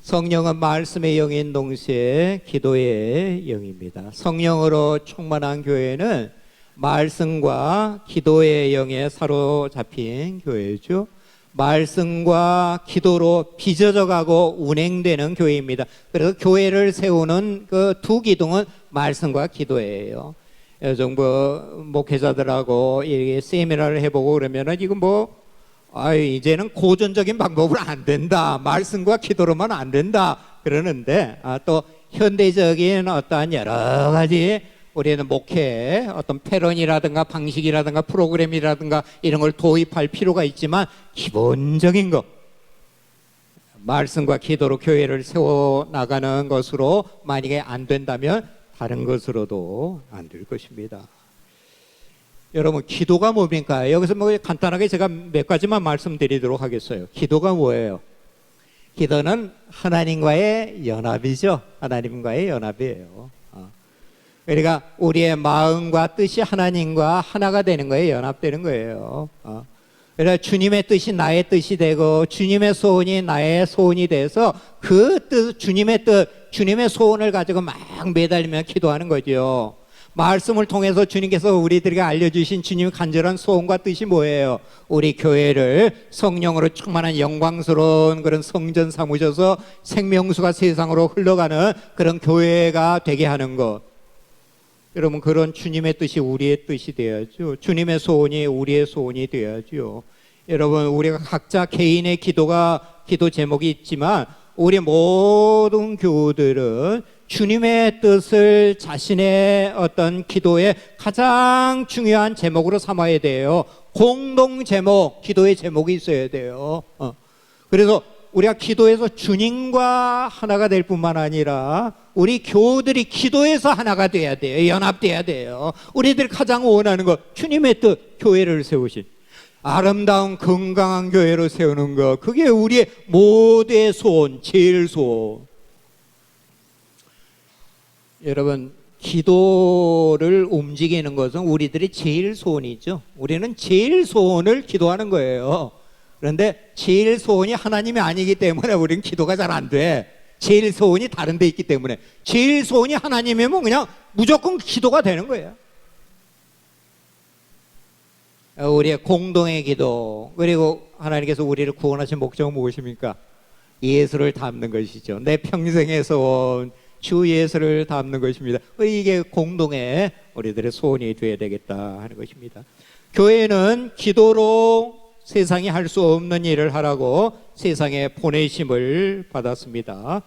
성령은 말씀의 영인 동시에 기도의 영입니다. 성령으로 충만한 교회는 말씀과 기도의 영에 사로잡힌 교회죠. 말씀과 기도로 빚어져가고 운행되는 교회입니다. 그래서 교회를 세우는 그 두 기둥은 말씀과 기도예요. 정부 목회자들하고 이렇게 세미나를 해보고 그러면은 이건 이제는 고전적인 방법은 안 된다, 말씀과 기도로만 안 된다 그러는데, 또 현대적인 어떠한 여러 가지 우리는 목회 어떤 패런이라든가 방식이라든가 프로그램이라든가 이런 걸 도입할 필요가 있지만, 기본적인 것, 말씀과 기도로 교회를 세워 나가는 것으로 만약에 안 된다면 다른 것으로도 안 될 것입니다. 여러분, 기도가 뭡니까? 여기서 간단하게 제가 몇 가지만 말씀드리도록 하겠어요. 기도가 뭐예요? 기도는 하나님과의 연합이죠. 하나님과의 연합이에요. 그러니까 우리의 마음과 뜻이 하나님과 하나가 되는 거예요. 연합되는 거예요. 그래서 주님의 뜻이 나의 뜻이 되고 주님의 소원이 나의 소원이 돼서 그 뜻, 주님의 뜻, 주님의 소원을 가지고 막 매달리며 기도하는 거죠. 말씀을 통해서 주님께서 우리들에게 알려주신 주님의 간절한 소원과 뜻이 뭐예요? 우리 교회를 성령으로 충만한 영광스러운 그런 성전 삼으셔서 생명수가 세상으로 흘러가는 그런 교회가 되게 하는 것. 여러분 그런 주님의 뜻이 우리의 뜻이 되어야죠. 주님의 소원이 우리의 소원이 되어야죠. 여러분 우리가 각자 개인의 기도 제목이 있지만 우리 모든 교우들은 주님의 뜻을 자신의 어떤 기도의 가장 중요한 제목으로 삼아야 돼요. 공동 제목, 기도의 제목이 있어야 돼요. 그래서 우리가 기도해서 주님과 하나가 될 뿐만 아니라 우리 교우들이 기도해서 하나가 돼야 돼요. 연합돼야 돼요. 우리들이 가장 원하는 것, 주님의 뜻, 교회를 세우신 아름다운 건강한 교회로 세우는 것, 그게 우리의 모두의 소원, 제일 소원. 여러분 기도를 움직이는 것은 우리들의 제일 소원이죠. 우리는 제일 소원을 기도하는 거예요. 그런데 제일 소원이 하나님이 아니기 때문에 우리는 기도가 잘 안 돼. 제일 소원이 다른 데 있기 때문에. 제일 소원이 하나님이면 그냥 무조건 기도가 되는 거예요. 우리의 공동의 기도, 그리고 하나님께서 우리를 구원하신 목적은 무엇입니까? 예수를 닮는 것이죠. 내 평생의 소원, 주 예수를 닮는 것입니다. 이게 공동의 우리들의 소원이 되어야 되겠다 하는 것입니다. 교회는 기도로 세상이 할 수 없는 일을 하라고 세상에 보내심을 받았습니다.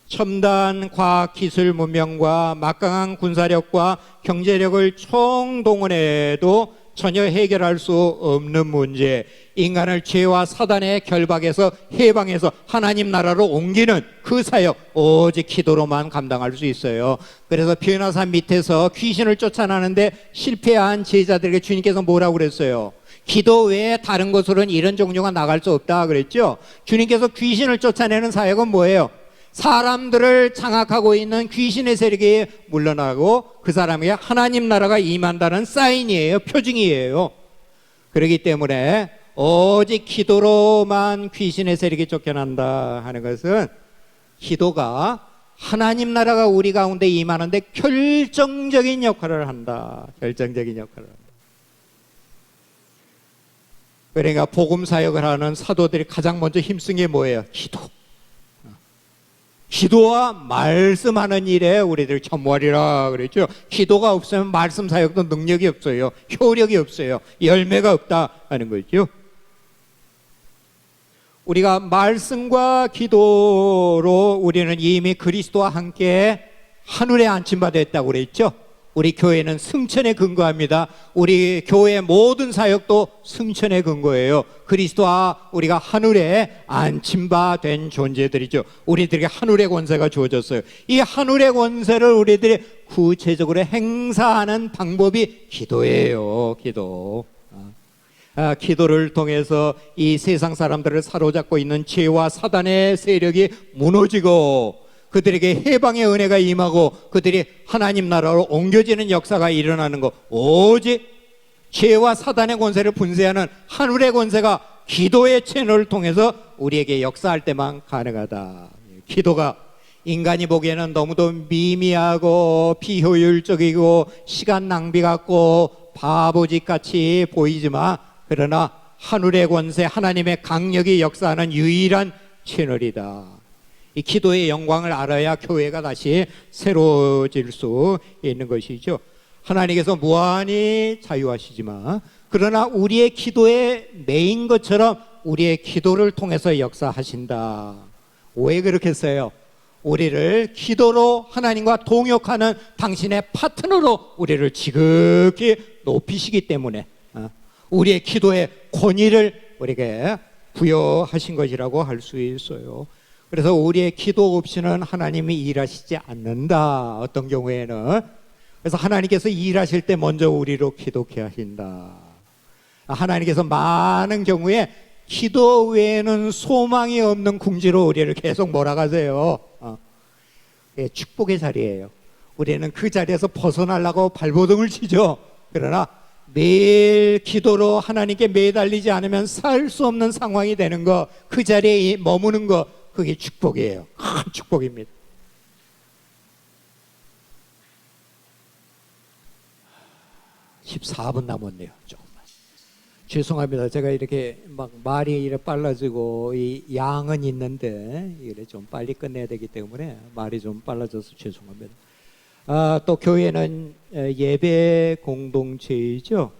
첨단 과학 기술 문명과 막강한 군사력과 경제력을 총동원해도 전혀 해결할 수 없는 문제, 인간을 죄와 사단의 결박에서 해방해서 하나님 나라로 옮기는 그 사역, 오직 기도로만 감당할 수 있어요. 그래서 변화산 밑에서 귀신을 쫓아내는데 실패한 제자들에게 주님께서 뭐라고 그랬어요? 기도 외에 다른 것으로는 이런 종류가 나갈 수 없다 그랬죠. 주님께서 귀신을 쫓아내는 사역은 뭐예요? 사람들을 장악하고 있는 귀신의 세력에 물러나고 그 사람에게 하나님 나라가 임한다는 사인이에요. 표징이에요. 그렇기 때문에 오직 기도로만 귀신의 세력이 쫓겨난다 하는 것은 기도가 하나님 나라가 우리 가운데 임하는데 결정적인 역할을 한다. 결정적인 역할을 한다. 그러니까 복음 사역을 하는 사도들이 가장 먼저 힘쓴 게 뭐예요? 기도. 기도와 말씀하는 일에 우리들 전무하리라 그랬죠. 기도가 없으면 말씀 사역도 능력이 없어요. 효력이 없어요. 열매가 없다 하는 거죠. 우리가 말씀과 기도로 우리는 이미 그리스도와 함께 하늘에 안침받았다고 그랬죠. 우리 교회는 승천에 근거합니다. 우리 교회의 모든 사역도 승천에 근거해요. 그리스도와 우리가 하늘에 안침받은 존재들이죠. 우리들에게 하늘의 권세가 주어졌어요. 이 하늘의 권세를 우리들이 구체적으로 행사하는 방법이 기도예요. 기도. 기도를 통해서 이 세상 사람들을 사로잡고 있는 죄와 사단의 세력이 무너지고 그들에게 해방의 은혜가 임하고 그들이 하나님 나라로 옮겨지는 역사가 일어나는 것, 오직 죄와 사단의 권세를 분쇄하는 하늘의 권세가 기도의 채널을 통해서 우리에게 역사할 때만 가능하다. 기도가 인간이 보기에는 너무도 미미하고 비효율적이고 시간 낭비 같고 바보짓 같이 보이지만 그러나 하늘의 권세, 하나님의 강력이 역사하는 유일한 채널이다. 이 기도의 영광을 알아야 교회가 다시 새로워질 수 있는 것이죠. 하나님께서 무한히 자유하시지만 그러나 우리의 기도의 메인 것처럼 우리의 기도를 통해서 역사하신다. 왜 그렇게 했어요? 우리를 기도로 하나님과 동역하는 당신의 파트너로 우리를 지극히 높이시기 때문에 우리의 기도의 권위를 우리에게 부여하신 것이라고 할 수 있어요. 그래서 우리의 기도 없이는 하나님이 일하시지 않는다. 어떤 경우에는. 그래서 하나님께서 일하실 때 먼저 우리로 기도케 하신다. 하나님께서 많은 경우에 기도 외에는 소망이 없는 궁지로 우리를 계속 몰아가세요. 축복의 자리예요. 우리는 그 자리에서 벗어나려고 발버둥을 치죠. 그러나 매일 기도로 하나님께 매달리지 않으면 살 수 없는 상황이 되는 거, 그 자리에 머무는 거, 그게 축복이에요. 큰 축복입니다. (14분) 남았네요. 조금만 죄송합니다. 제가 이렇게 막 말이 이렇게 빨라지고 이 양은 있는데 이래 좀 빨리 끝내야 되기 때문에 말이 좀 빨라져서 죄송합니다. 또 교회는 예배 공동체이죠.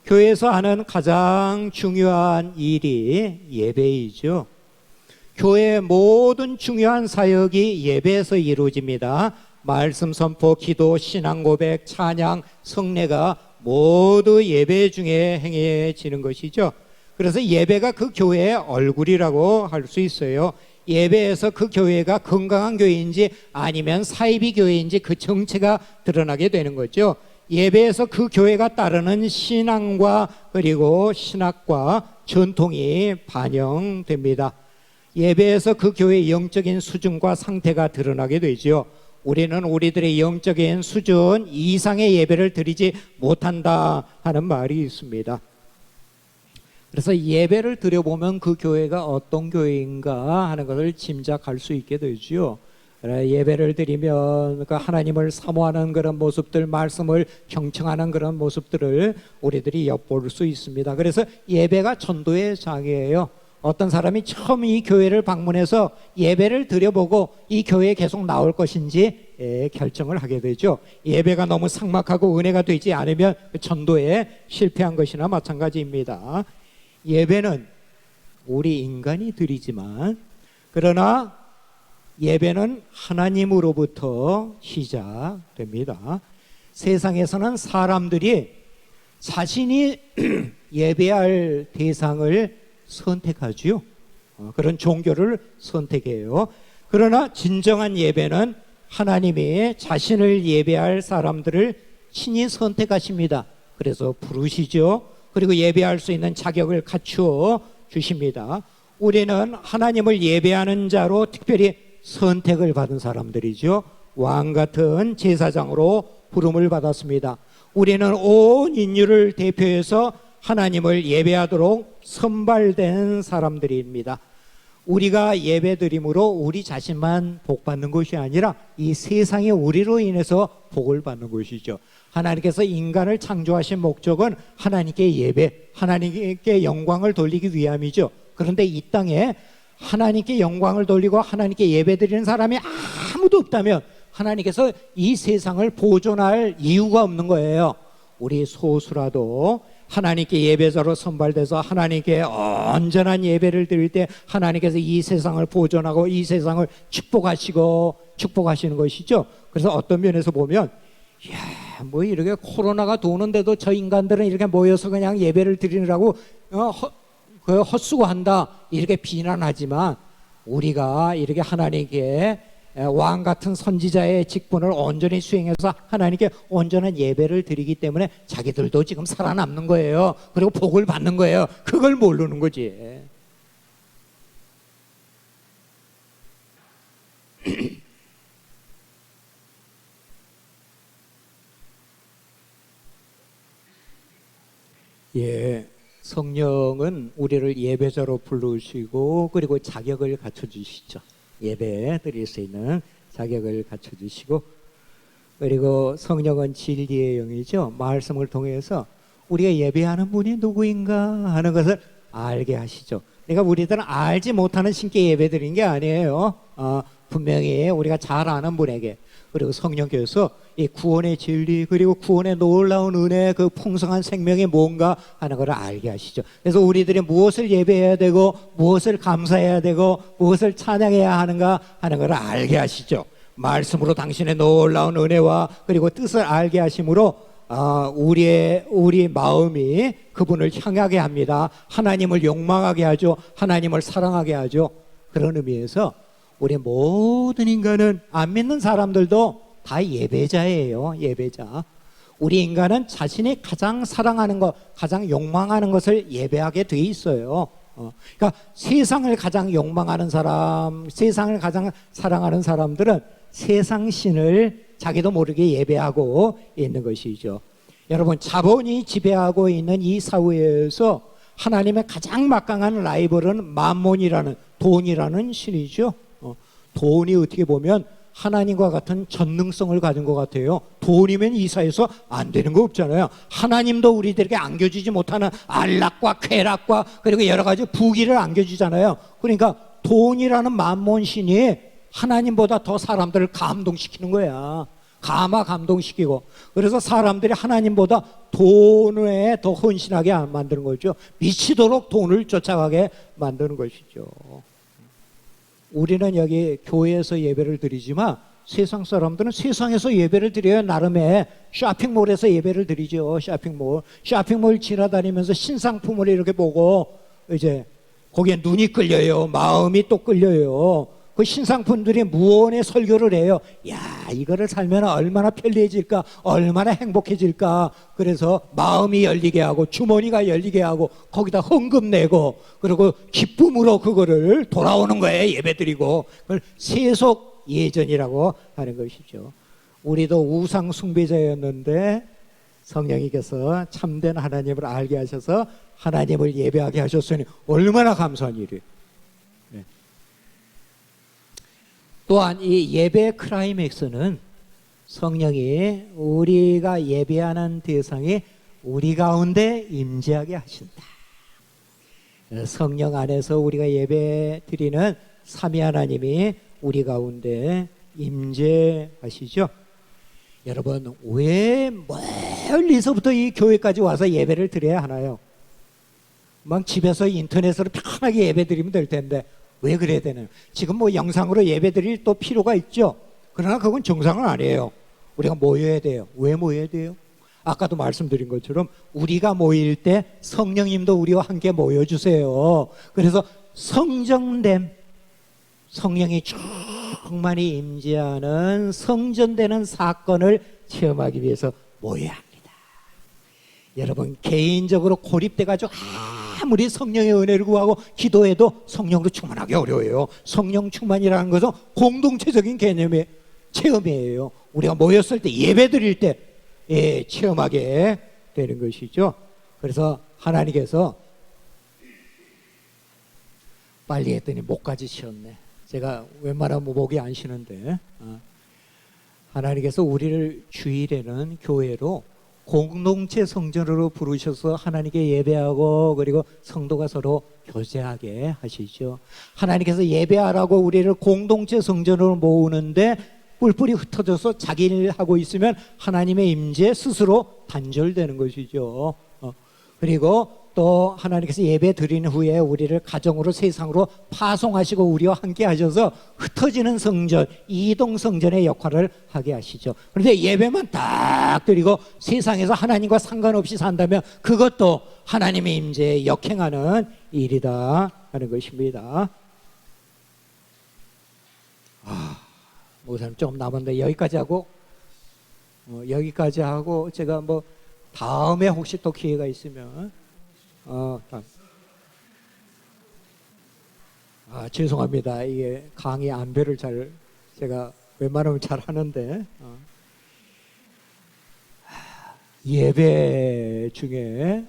교회에서 하는 가장 중요한 일이 예배이죠. 교회의 모든 중요한 사역이 예배에서 이루어집니다. 말씀 선포, 기도, 신앙 고백, 찬양, 성례가 모두 예배 중에 행해지는 것이죠. 그래서 예배가 그 교회의 얼굴이라고 할 수 있어요. 예배에서 그 교회가 건강한 교회인지 아니면 사이비 교회인지 그 정체가 드러나게 되는 거죠. 예배에서 그 교회가 따르는 신앙과 그리고 신학과 전통이 반영됩니다. 예배에서 그 교회의 영적인 수준과 상태가 드러나게 되죠. 우리는 우리들의 영적인 수준 이상의 예배를 드리지 못한다 하는 말이 있습니다. 그래서 예배를 드려보면 그 교회가 어떤 교회인가 하는 것을 짐작할 수 있게 되죠. 예배를 드리면 그 하나님을 사모하는 그런 모습들, 말씀을 경청하는 그런 모습들을 우리들이 엿볼 수 있습니다. 그래서 예배가 전도의 장이에요. 어떤 사람이 처음 이 교회를 방문해서 예배를 드려보고 이 교회에 계속 나올 것인지 결정을 하게 되죠. 예배가 너무 삭막하고 은혜가 되지 않으면 전도에 실패한 것이나 마찬가지입니다. 예배는 우리 인간이 드리지만 그러나 예배는 하나님으로부터 시작됩니다. 세상에서는 사람들이 자신이 예배할 대상을 선택하지요. 그런 종교를 선택해요. 그러나 진정한 예배는 하나님이 자신을 예배할 사람들을 친히 선택하십니다. 그래서 부르시죠. 그리고 예배할 수 있는 자격을 갖추어 주십니다. 우리는 하나님을 예배하는 자로 특별히 선택을 받은 사람들이죠. 왕 같은 제사장으로 부름을 받았습니다. 우리는 온 인류를 대표해서 하나님을 예배하도록 선발된 사람들입니다. 우리가 예배드림으로 우리 자신만 복 받는 것이 아니라 이 세상이 우리로 인해서 복을 받는 것이죠. 하나님께서 인간을 창조하신 목적은 하나님께 예배, 하나님께 영광을 돌리기 위함이죠. 그런데 이 땅에 하나님께 영광을 돌리고 하나님께 예배드리는 사람이 아무도 없다면 하나님께서 이 세상을 보존할 이유가 없는 거예요. 우리 소수라도 하나님께 예배자로 선발돼서 하나님께 온전한 예배를 드릴 때 하나님께서 이 세상을 보존하고 이 세상을 축복하시는 것이죠. 그래서 어떤 면에서 보면 뭐 이렇게 코로나가 도는데도 저 인간들은 이렇게 모여서 그냥 예배를 드리느라고 헛수고한다 이렇게 비난하지만 우리가 이렇게 하나님께 왕 같은 선지자의 직분을 온전히 수행해서 하나님께 온전한 예배를 드리기 때문에 자기들도 지금 살아남는 거예요. 그리고 복을 받는 거예요. 그걸 모르는 거지. 예, 성령은 우리를 예배자로 부르시고 그리고 자격을 갖춰주시죠. 예배 드릴 수 있는 자격을 갖춰주시고 그리고 성령은 진리의 영이죠. 말씀을 통해서 우리가 예배하는 분이 누구인가 하는 것을 알게 하시죠. 그러니까 우리들은 알지 못하는 신께 예배 드린 게 아니에요. 분명히 우리가 잘 아는 분에게 그리고 성령께서 이 구원의 진리 그리고 구원의 놀라운 은혜 그 풍성한 생명이 뭔가 하는 것을 알게 하시죠. 그래서 우리들이 무엇을 예배해야 되고 무엇을 감사해야 되고 무엇을 찬양해야 하는가 하는 것을 알게 하시죠. 말씀으로 당신의 놀라운 은혜와 그리고 뜻을 알게 하심으로 우리 마음이 그분을 향하게 합니다. 하나님을 욕망하게 하죠. 하나님을 사랑하게 하죠. 그런 의미에서 우리 모든 인간은 안 믿는 사람들도 다 예배자예요. 예배자. 우리 인간은 자신이 가장 사랑하는 것, 가장 욕망하는 것을 예배하게 돼 있어요. 그러니까 세상을 가장 욕망하는 사람, 세상을 가장 사랑하는 사람들은 세상 신을 자기도 모르게 예배하고 있는 것이죠. 여러분, 자본이 지배하고 있는 이 사회에서 하나님의 가장 막강한 라이벌은 만몬이라는 돈이라는 신이죠. 돈이 어떻게 보면 하나님과 같은 전능성을 가진 것 같아요. 돈이면 이 사회에서 안 되는 거 없잖아요. 하나님도 우리들에게 안겨주지 못하는 안락과 쾌락과 그리고 여러 가지 부귀를 안겨주잖아요. 그러니까 돈이라는 만몬신이 하나님보다 더 사람들을 감동시키는 거야. 감동시키고, 그래서 사람들이 하나님보다 돈에 더 헌신하게 만드는 거죠. 미치도록 돈을 쫓아가게 만드는 것이죠. 우리는 여기 교회에서 예배를 드리지만 세상 사람들은 세상에서 예배를 드려요. 나름의 쇼핑몰에서 예배를 드리죠. 쇼핑몰 지나다니면서 신상품을 이렇게 보고 이제 거기에 눈이 끌려요. 마음이 또 끌려요. 그 신상품들이 무언의 설교를 해요. 야, 이거를 살면 얼마나 편리해질까, 얼마나 행복해질까. 그래서 마음이 열리게 하고 주머니가 열리게 하고 거기다 헌금 내고 그리고 기쁨으로 그거를 돌아오는 거예요. 예배드리고. 그걸 세속 예전이라고 하는 것이죠. 우리도 우상 숭배자였는데 성령님께서 참된 하나님을 알게 하셔서 하나님을 예배하게 하셨으니 얼마나 감사한 일이에요. 네. 또한 이 예배의 클라이맥스는 성령이 우리가 예배하는 대상이 우리 가운데 임재하게 하신다. 성령 안에서 우리가 예배 드리는 삼위 하나님이 우리 가운데 임재하시죠. 여러분, 왜 멀리서부터 이 교회까지 와서 예배를 드려야 하나요? 막 집에서 인터넷으로 편하게 예배 드리면 될 텐데 왜 그래야 되나요? 지금 뭐 영상으로 예배 드릴 또 필요가 있죠. 그러나 그건 정상은 아니에요. 우리가 모여야 돼요. 왜 모여야 돼요? 아까도 말씀드린 것처럼 우리가 모일 때 성령님도 우리와 함께 모여주세요. 그래서 성정됨, 성령이 충만히 임재하는 성전되는 사건을 체험하기 위해서 모여야 합니다. 여러분, 개인적으로 고립돼가지고 아무리 성령의 은혜를 구하고 기도해도 성령으로 충만하기 어려워요. 성령 충만이라는 것은 공동체적인 개념의 체험이에요. 우리가 모였을 때 예배 드릴 때 체험하게 되는 것이죠. 그래서 하나님께서 빨리 했더니 목까지 치웠네. 제가 웬만하면 목이 안 쉬는데 하나님께서 우리를 주일에는 교회로 공동체 성전으로 부르셔서 하나님께 예배하고 그리고 성도가 서로 교제하게 하시죠. 하나님께서 예배하라고 우리를 공동체 성전으로 모으는데 뿔뿔이 흩어져서 자기 일 하고 있으면 하나님의 임재 스스로 단절되는 것이죠. 그리고 또 하나님께서 예배 드린 후에 우리를 가정으로 세상으로 파송하시고 우리와 함께 하셔서 흩어지는 성전, 이동 성전의 역할을 하게 하시죠. 그런데 예배만 딱 드리고 세상에서 하나님과 상관없이 산다면 그것도 하나님의 임재에 역행하는 일이다 하는 것입니다. 목사님 조금 남았는데 여기까지 하고 제가 뭐 다음에 혹시 또 기회가 있으면 죄송합니다. 이게 강의 안배를 제가 웬만하면 잘 하는데 예배 중에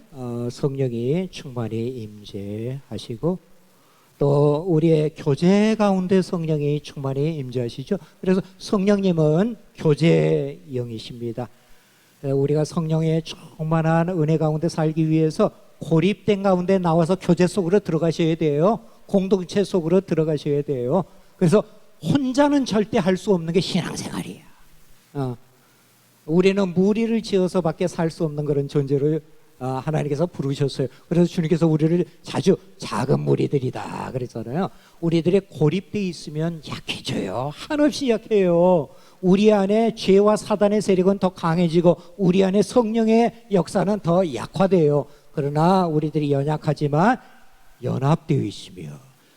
성령이 충만히 임재하시고 또 우리의 교제 가운데 성령이 충만히 임재하시죠. 그래서 성령님은 교제 영이십니다. 우리가 성령의 충만한 은혜 가운데 살기 위해서 고립된 가운데 나와서 교제 속으로 들어가셔야 돼요. 공동체 속으로 들어가셔야 돼요. 그래서 혼자는 절대 할 수 없는 게 신앙생활이에요. 우리는 무리를 지어서밖에 살 수 없는 그런 존재를 하나님께서 부르셨어요. 그래서 주님께서 우리를 자주 작은 무리들이다 그랬잖아요. 우리들이 고립되어 있으면 약해져요. 한없이 약해요. 우리 안에 죄와 사단의 세력은 더 강해지고 우리 안에 성령의 역사는 더 약화돼요. 그러나 우리들이 연약하지만 연합되어 있으며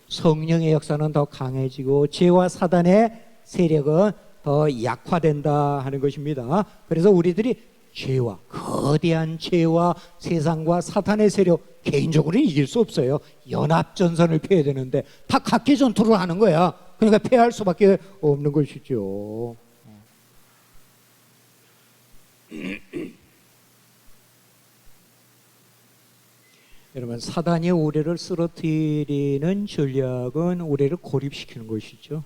성령의 역사는 더 강해지고 죄와 사단의 세력은 더 약화된다 하는 것입니다. 그래서 우리들이 거대한 죄와 세상과 사탄의 세력 개인적으로는 이길 수 없어요. 연합전선을 펴야 되는데 다 각기 전투를 하는 거야. 그러니까 패할 수밖에 없는 것이죠. 여러분, 사단이 우리를 쓰러뜨리는 전략은 우리를 고립시키는 것이죠.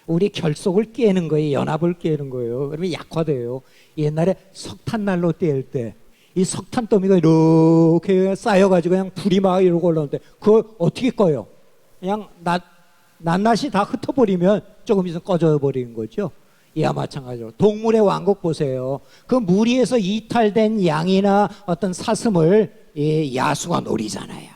우리 결속을 깨는 거예요. 연합을 깨는 거예요. 그러면 약화돼요. 옛날에 석탄난로 뗄 때 이 석탄 더미가 이렇게 쌓여가지고 그냥 불이 막 이러고 올라오는데 그걸 어떻게 꺼요? 그냥 낱낱이 다 흩어버리면 조금 있으면 꺼져버리는 거죠. 이와 마찬가지로 동물의 왕국 보세요. 그 무리에서 이탈된 양이나 어떤 사슴을 이 야수가 노리잖아요.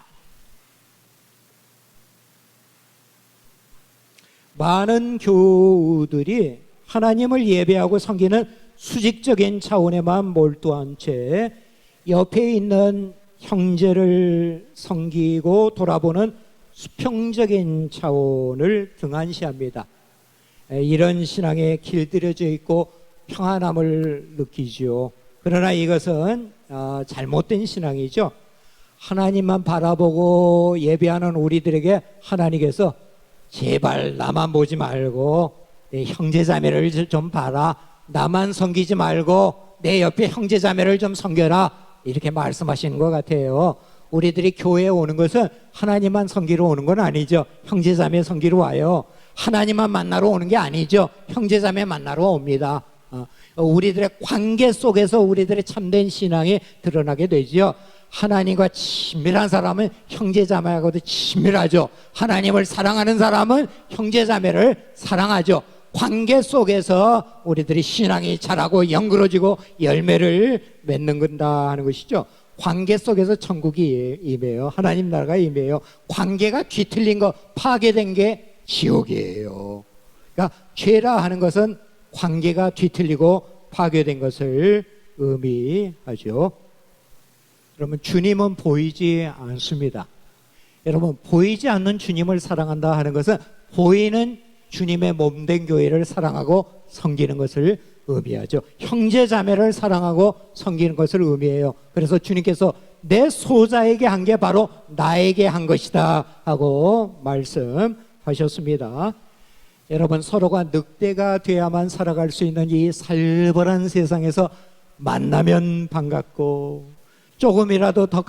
많은 교우들이 하나님을 예배하고 섬기는 수직적인 차원에만 몰두한 채 옆에 있는 형제를 섬기고 돌아보는 수평적인 차원을 등한시합니다. 이런 신앙에 길들여져 있고 평안함을 느끼죠. 그러나 이것은 잘못된 신앙이죠. 하나님만 바라보고 예배하는 우리들에게 하나님께서 제발 나만 보지 말고 내 형제자매를 좀 봐라, 나만 섬기지 말고 내 옆에 형제자매를 좀 섬겨라, 이렇게 말씀하시는 것 같아요. 우리들이 교회에 오는 것은 하나님만 섬기러 오는 건 아니죠. 형제자매 섬기러 와요. 하나님만 만나러 오는 게 아니죠. 형제자매 만나러 옵니다. 우리들의 관계 속에서 우리들의 참된 신앙이 드러나게 되죠. 하나님과 친밀한 사람은 형제자매하고도 친밀하죠. 하나님을 사랑하는 사람은 형제자매를 사랑하죠. 관계 속에서 우리들이 신앙이 자라고 연그러지고 열매를 맺는 건다 하는 것이죠. 관계 속에서 천국이 임해요. 하나님 나라가 임해요. 관계가 뒤틀린 거, 파괴된 게 지옥이에요. 그러니까 죄라 하는 것은 관계가 뒤틀리고 파괴된 것을 의미하죠. 여러분, 주님은 보이지 않습니다. 여러분, 보이지 않는 주님을 사랑한다 하는 것은 보이는 주님의 몸된 교회를 사랑하고 섬기는 것을 의미하죠. 형제자매를 사랑하고 섬기는 것을 의미해요. 그래서 주님께서 내 소자에게 한 게 바로 나에게 한 것이다 하고 말씀하셨습니다. 여러분, 서로가 늑대가 돼야만 살아갈 수 있는 이 살벌한 세상에서 만나면 반갑고 조금이라도 더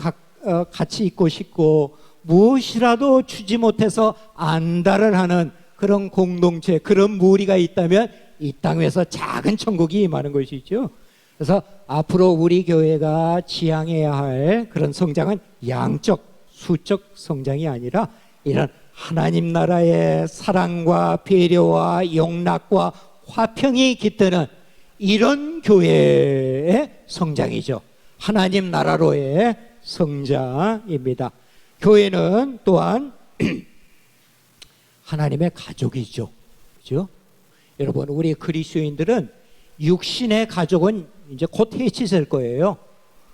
같이 있고 싶고 무엇이라도 주지 못해서 안달을 하는 그런 공동체, 그런 무리가 있다면 이 땅에서 작은 천국이 임하는 것이죠. 그래서 앞으로 우리 교회가 지향해야 할 그런 성장은 양적, 수적 성장이 아니라 이런 하나님 나라의 사랑과 배려와 용납과 화평이 깃드는 이런 교회의 성장이죠. 하나님 나라로의 성장입니다. 교회는 또한 하나님의 가족이죠. 그죠? 여러분, 우리 그리스도인들은 육신의 가족은 이제 곧 해치될 거예요.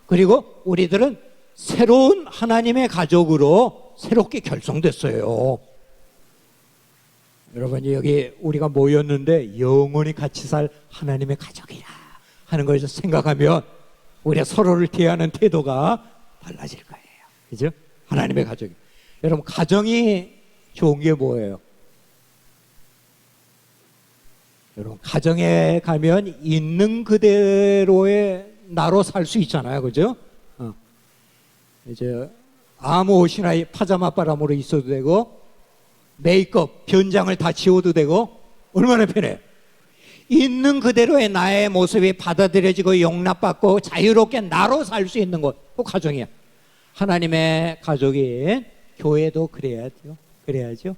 그리고 우리들은 새로운 하나님의 가족으로 새롭게 결성됐어요. 여러분, 여기 우리가 모였는데 영원히 같이 살 하나님의 가족이라 하는 것을 생각하면 우리가 서로를 대하는 태도가 달라질 거예요. 그죠? 하나님의 가족이. 여러분, 가정이 좋은 게 뭐예요? 여러분, 가정에 가면 있는 그대로의 나로 살 수 있잖아요. 그죠? 이제 아무 옷이나 파자마 바람으로 있어도 되고 메이크업, 변장을 다 지워도 되고 얼마나 편해요. 있는 그대로의 나의 모습이 받아들여지고 용납받고 자유롭게 나로 살 수 있는 것, 그 가정이야. 하나님의 가족인 교회도 그래야죠. 그래야죠.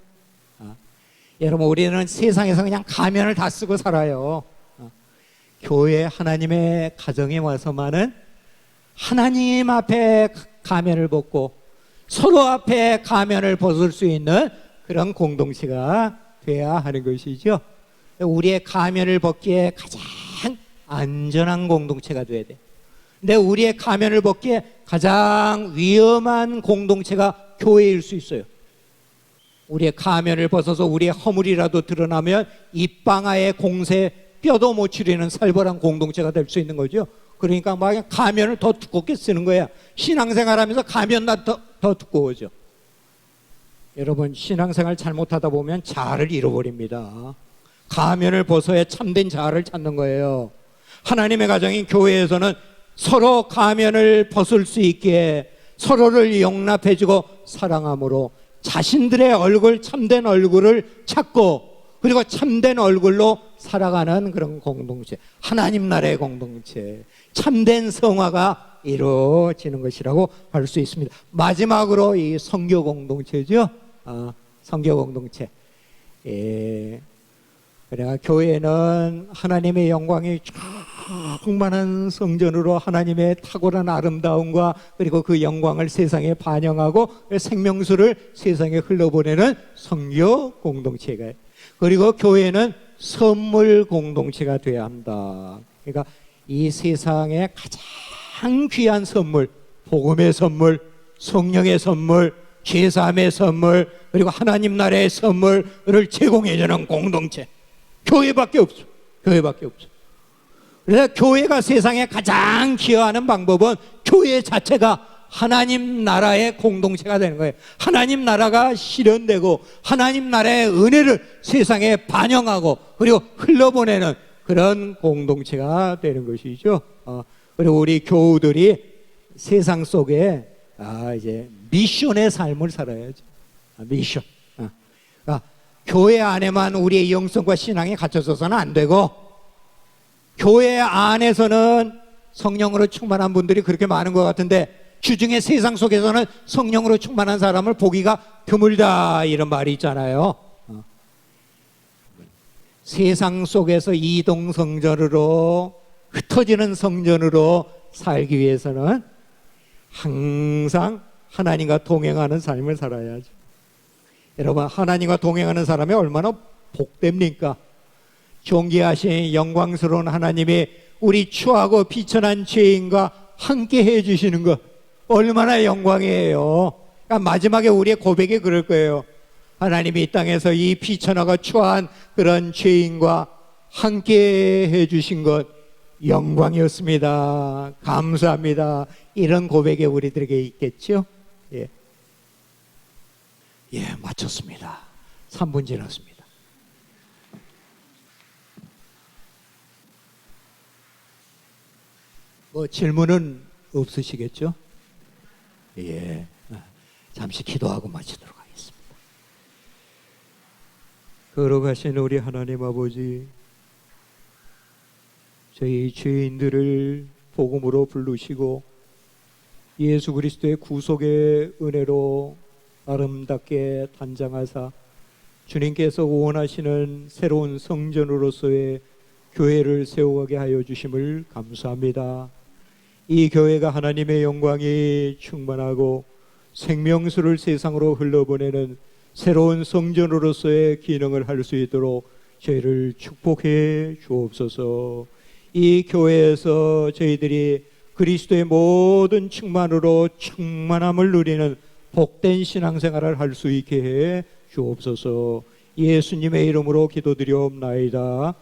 여러분, 우리는 세상에서 그냥 가면을 다 쓰고 살아요. 교회 하나님의 가정에 와서만은 하나님 앞에 가면을 벗고 서로 앞에 가면을 벗을 수 있는 그런 공동체가 돼야 하는 것이죠. 우리의 가면을 벗기에 가장 안전한 공동체가 돼야 돼. 근데 우리의 가면을 벗기에 가장 위험한 공동체가 교회일 수 있어요. 우리의 가면을 벗어서 우리의 허물이라도 드러나면 입방아의 공세 뼈도 못 추리는 살벌한 공동체가 될 수 있는 거죠. 그러니까 막 가면을 더 두껍게 쓰는 거야. 신앙생활하면서 가면 더 두꺼워져. 여러분, 신앙생활 잘못하다 보면 자아를 잃어버립니다. 가면을 벗어야 참된 자아를 찾는 거예요. 하나님의 가정인 교회에서는 서로 가면을 벗을 수 있게 서로를 용납해주고 사랑함으로 자신들의 얼굴, 참된 얼굴을 찾고 그리고 참된 얼굴로 살아가는 그런 공동체, 하나님 나라의 공동체, 참된 성화가 이루어지는 것이라고 할 수 있습니다. 마지막으로 이 선교 공동체죠. 선교 공동체. 그러니까 교회는 하나님의 영광이 충만한 성전으로 하나님의 탁월한 아름다움과 그리고 그 영광을 세상에 반영하고 생명수를 세상에 흘러보내는 선교 공동체가, 그리고 교회는 선물 공동체가 되어야 한다. 그러니까 이 세상에 가장 귀한 선물, 복음의 선물, 성령의 선물, 제사함의 선물, 그리고 하나님 나라의 선물을 제공해주는 공동체, 교회밖에 없어. 교회밖에 없어. 그래서 교회가 세상에 가장 기여하는 방법은 교회 자체가 하나님 나라의 공동체가 되는 거예요. 하나님 나라가 실현되고 하나님 나라의 은혜를 세상에 반영하고 그리고 흘러보내는 그런 공동체가 되는 것이죠. 그리고 우리 교우들이 세상 속에 이제 미션의 삶을 살아야죠. 미션. 그러니까 교회 안에만 우리의 영성과 신앙이 갖춰져서는 안 되고, 교회 안에서는 성령으로 충만한 분들이 그렇게 많은 것 같은데 주중에 세상 속에서는 성령으로 충만한 사람을 보기가 드물다, 이런 말이 있잖아요. 세상 속에서 이동성전으로, 흩어지는 성전으로 살기 위해서는 항상 하나님과 동행하는 삶을 살아야죠. 여러분, 하나님과 동행하는 사람이 얼마나 복됩니까? 존귀하신 영광스러운 하나님이 우리 추하고 비천한 죄인과 함께 해주시는 것, 얼마나 영광이에요. 그러니까 마지막에 우리의 고백이 그럴 거예요. 하나님이 이 땅에서 이 비천하고 추한 그런 죄인과 함께 해주신 것 영광이었습니다. 감사합니다. 이런 고백이 우리들에게 있겠죠? 예, 마쳤습니다. 3분 지났습니다. 뭐 질문은 없으시겠죠? 예, 잠시 기도하고 마치도록 하겠습니다. 걸어가신 우리 하나님 아버지, 저희 죄인들을 복음으로 부르시고 예수 그리스도의 구속의 은혜로 아름답게 단장하사 주님께서 원하시는 새로운 성전으로서의 교회를 세워가게 하여 주심을 감사합니다. 이 교회가 하나님의 영광이 충만하고 생명수를 세상으로 흘러보내는 새로운 성전으로서의 기능을 할 수 있도록 저희를 축복해 주옵소서. 이 교회에서 저희들이 그리스도의 모든 충만으로 충만함을 누리는 복된 신앙생활을 할 수 있게 해 주옵소서. 예수님의 이름으로 기도드리옵나이다.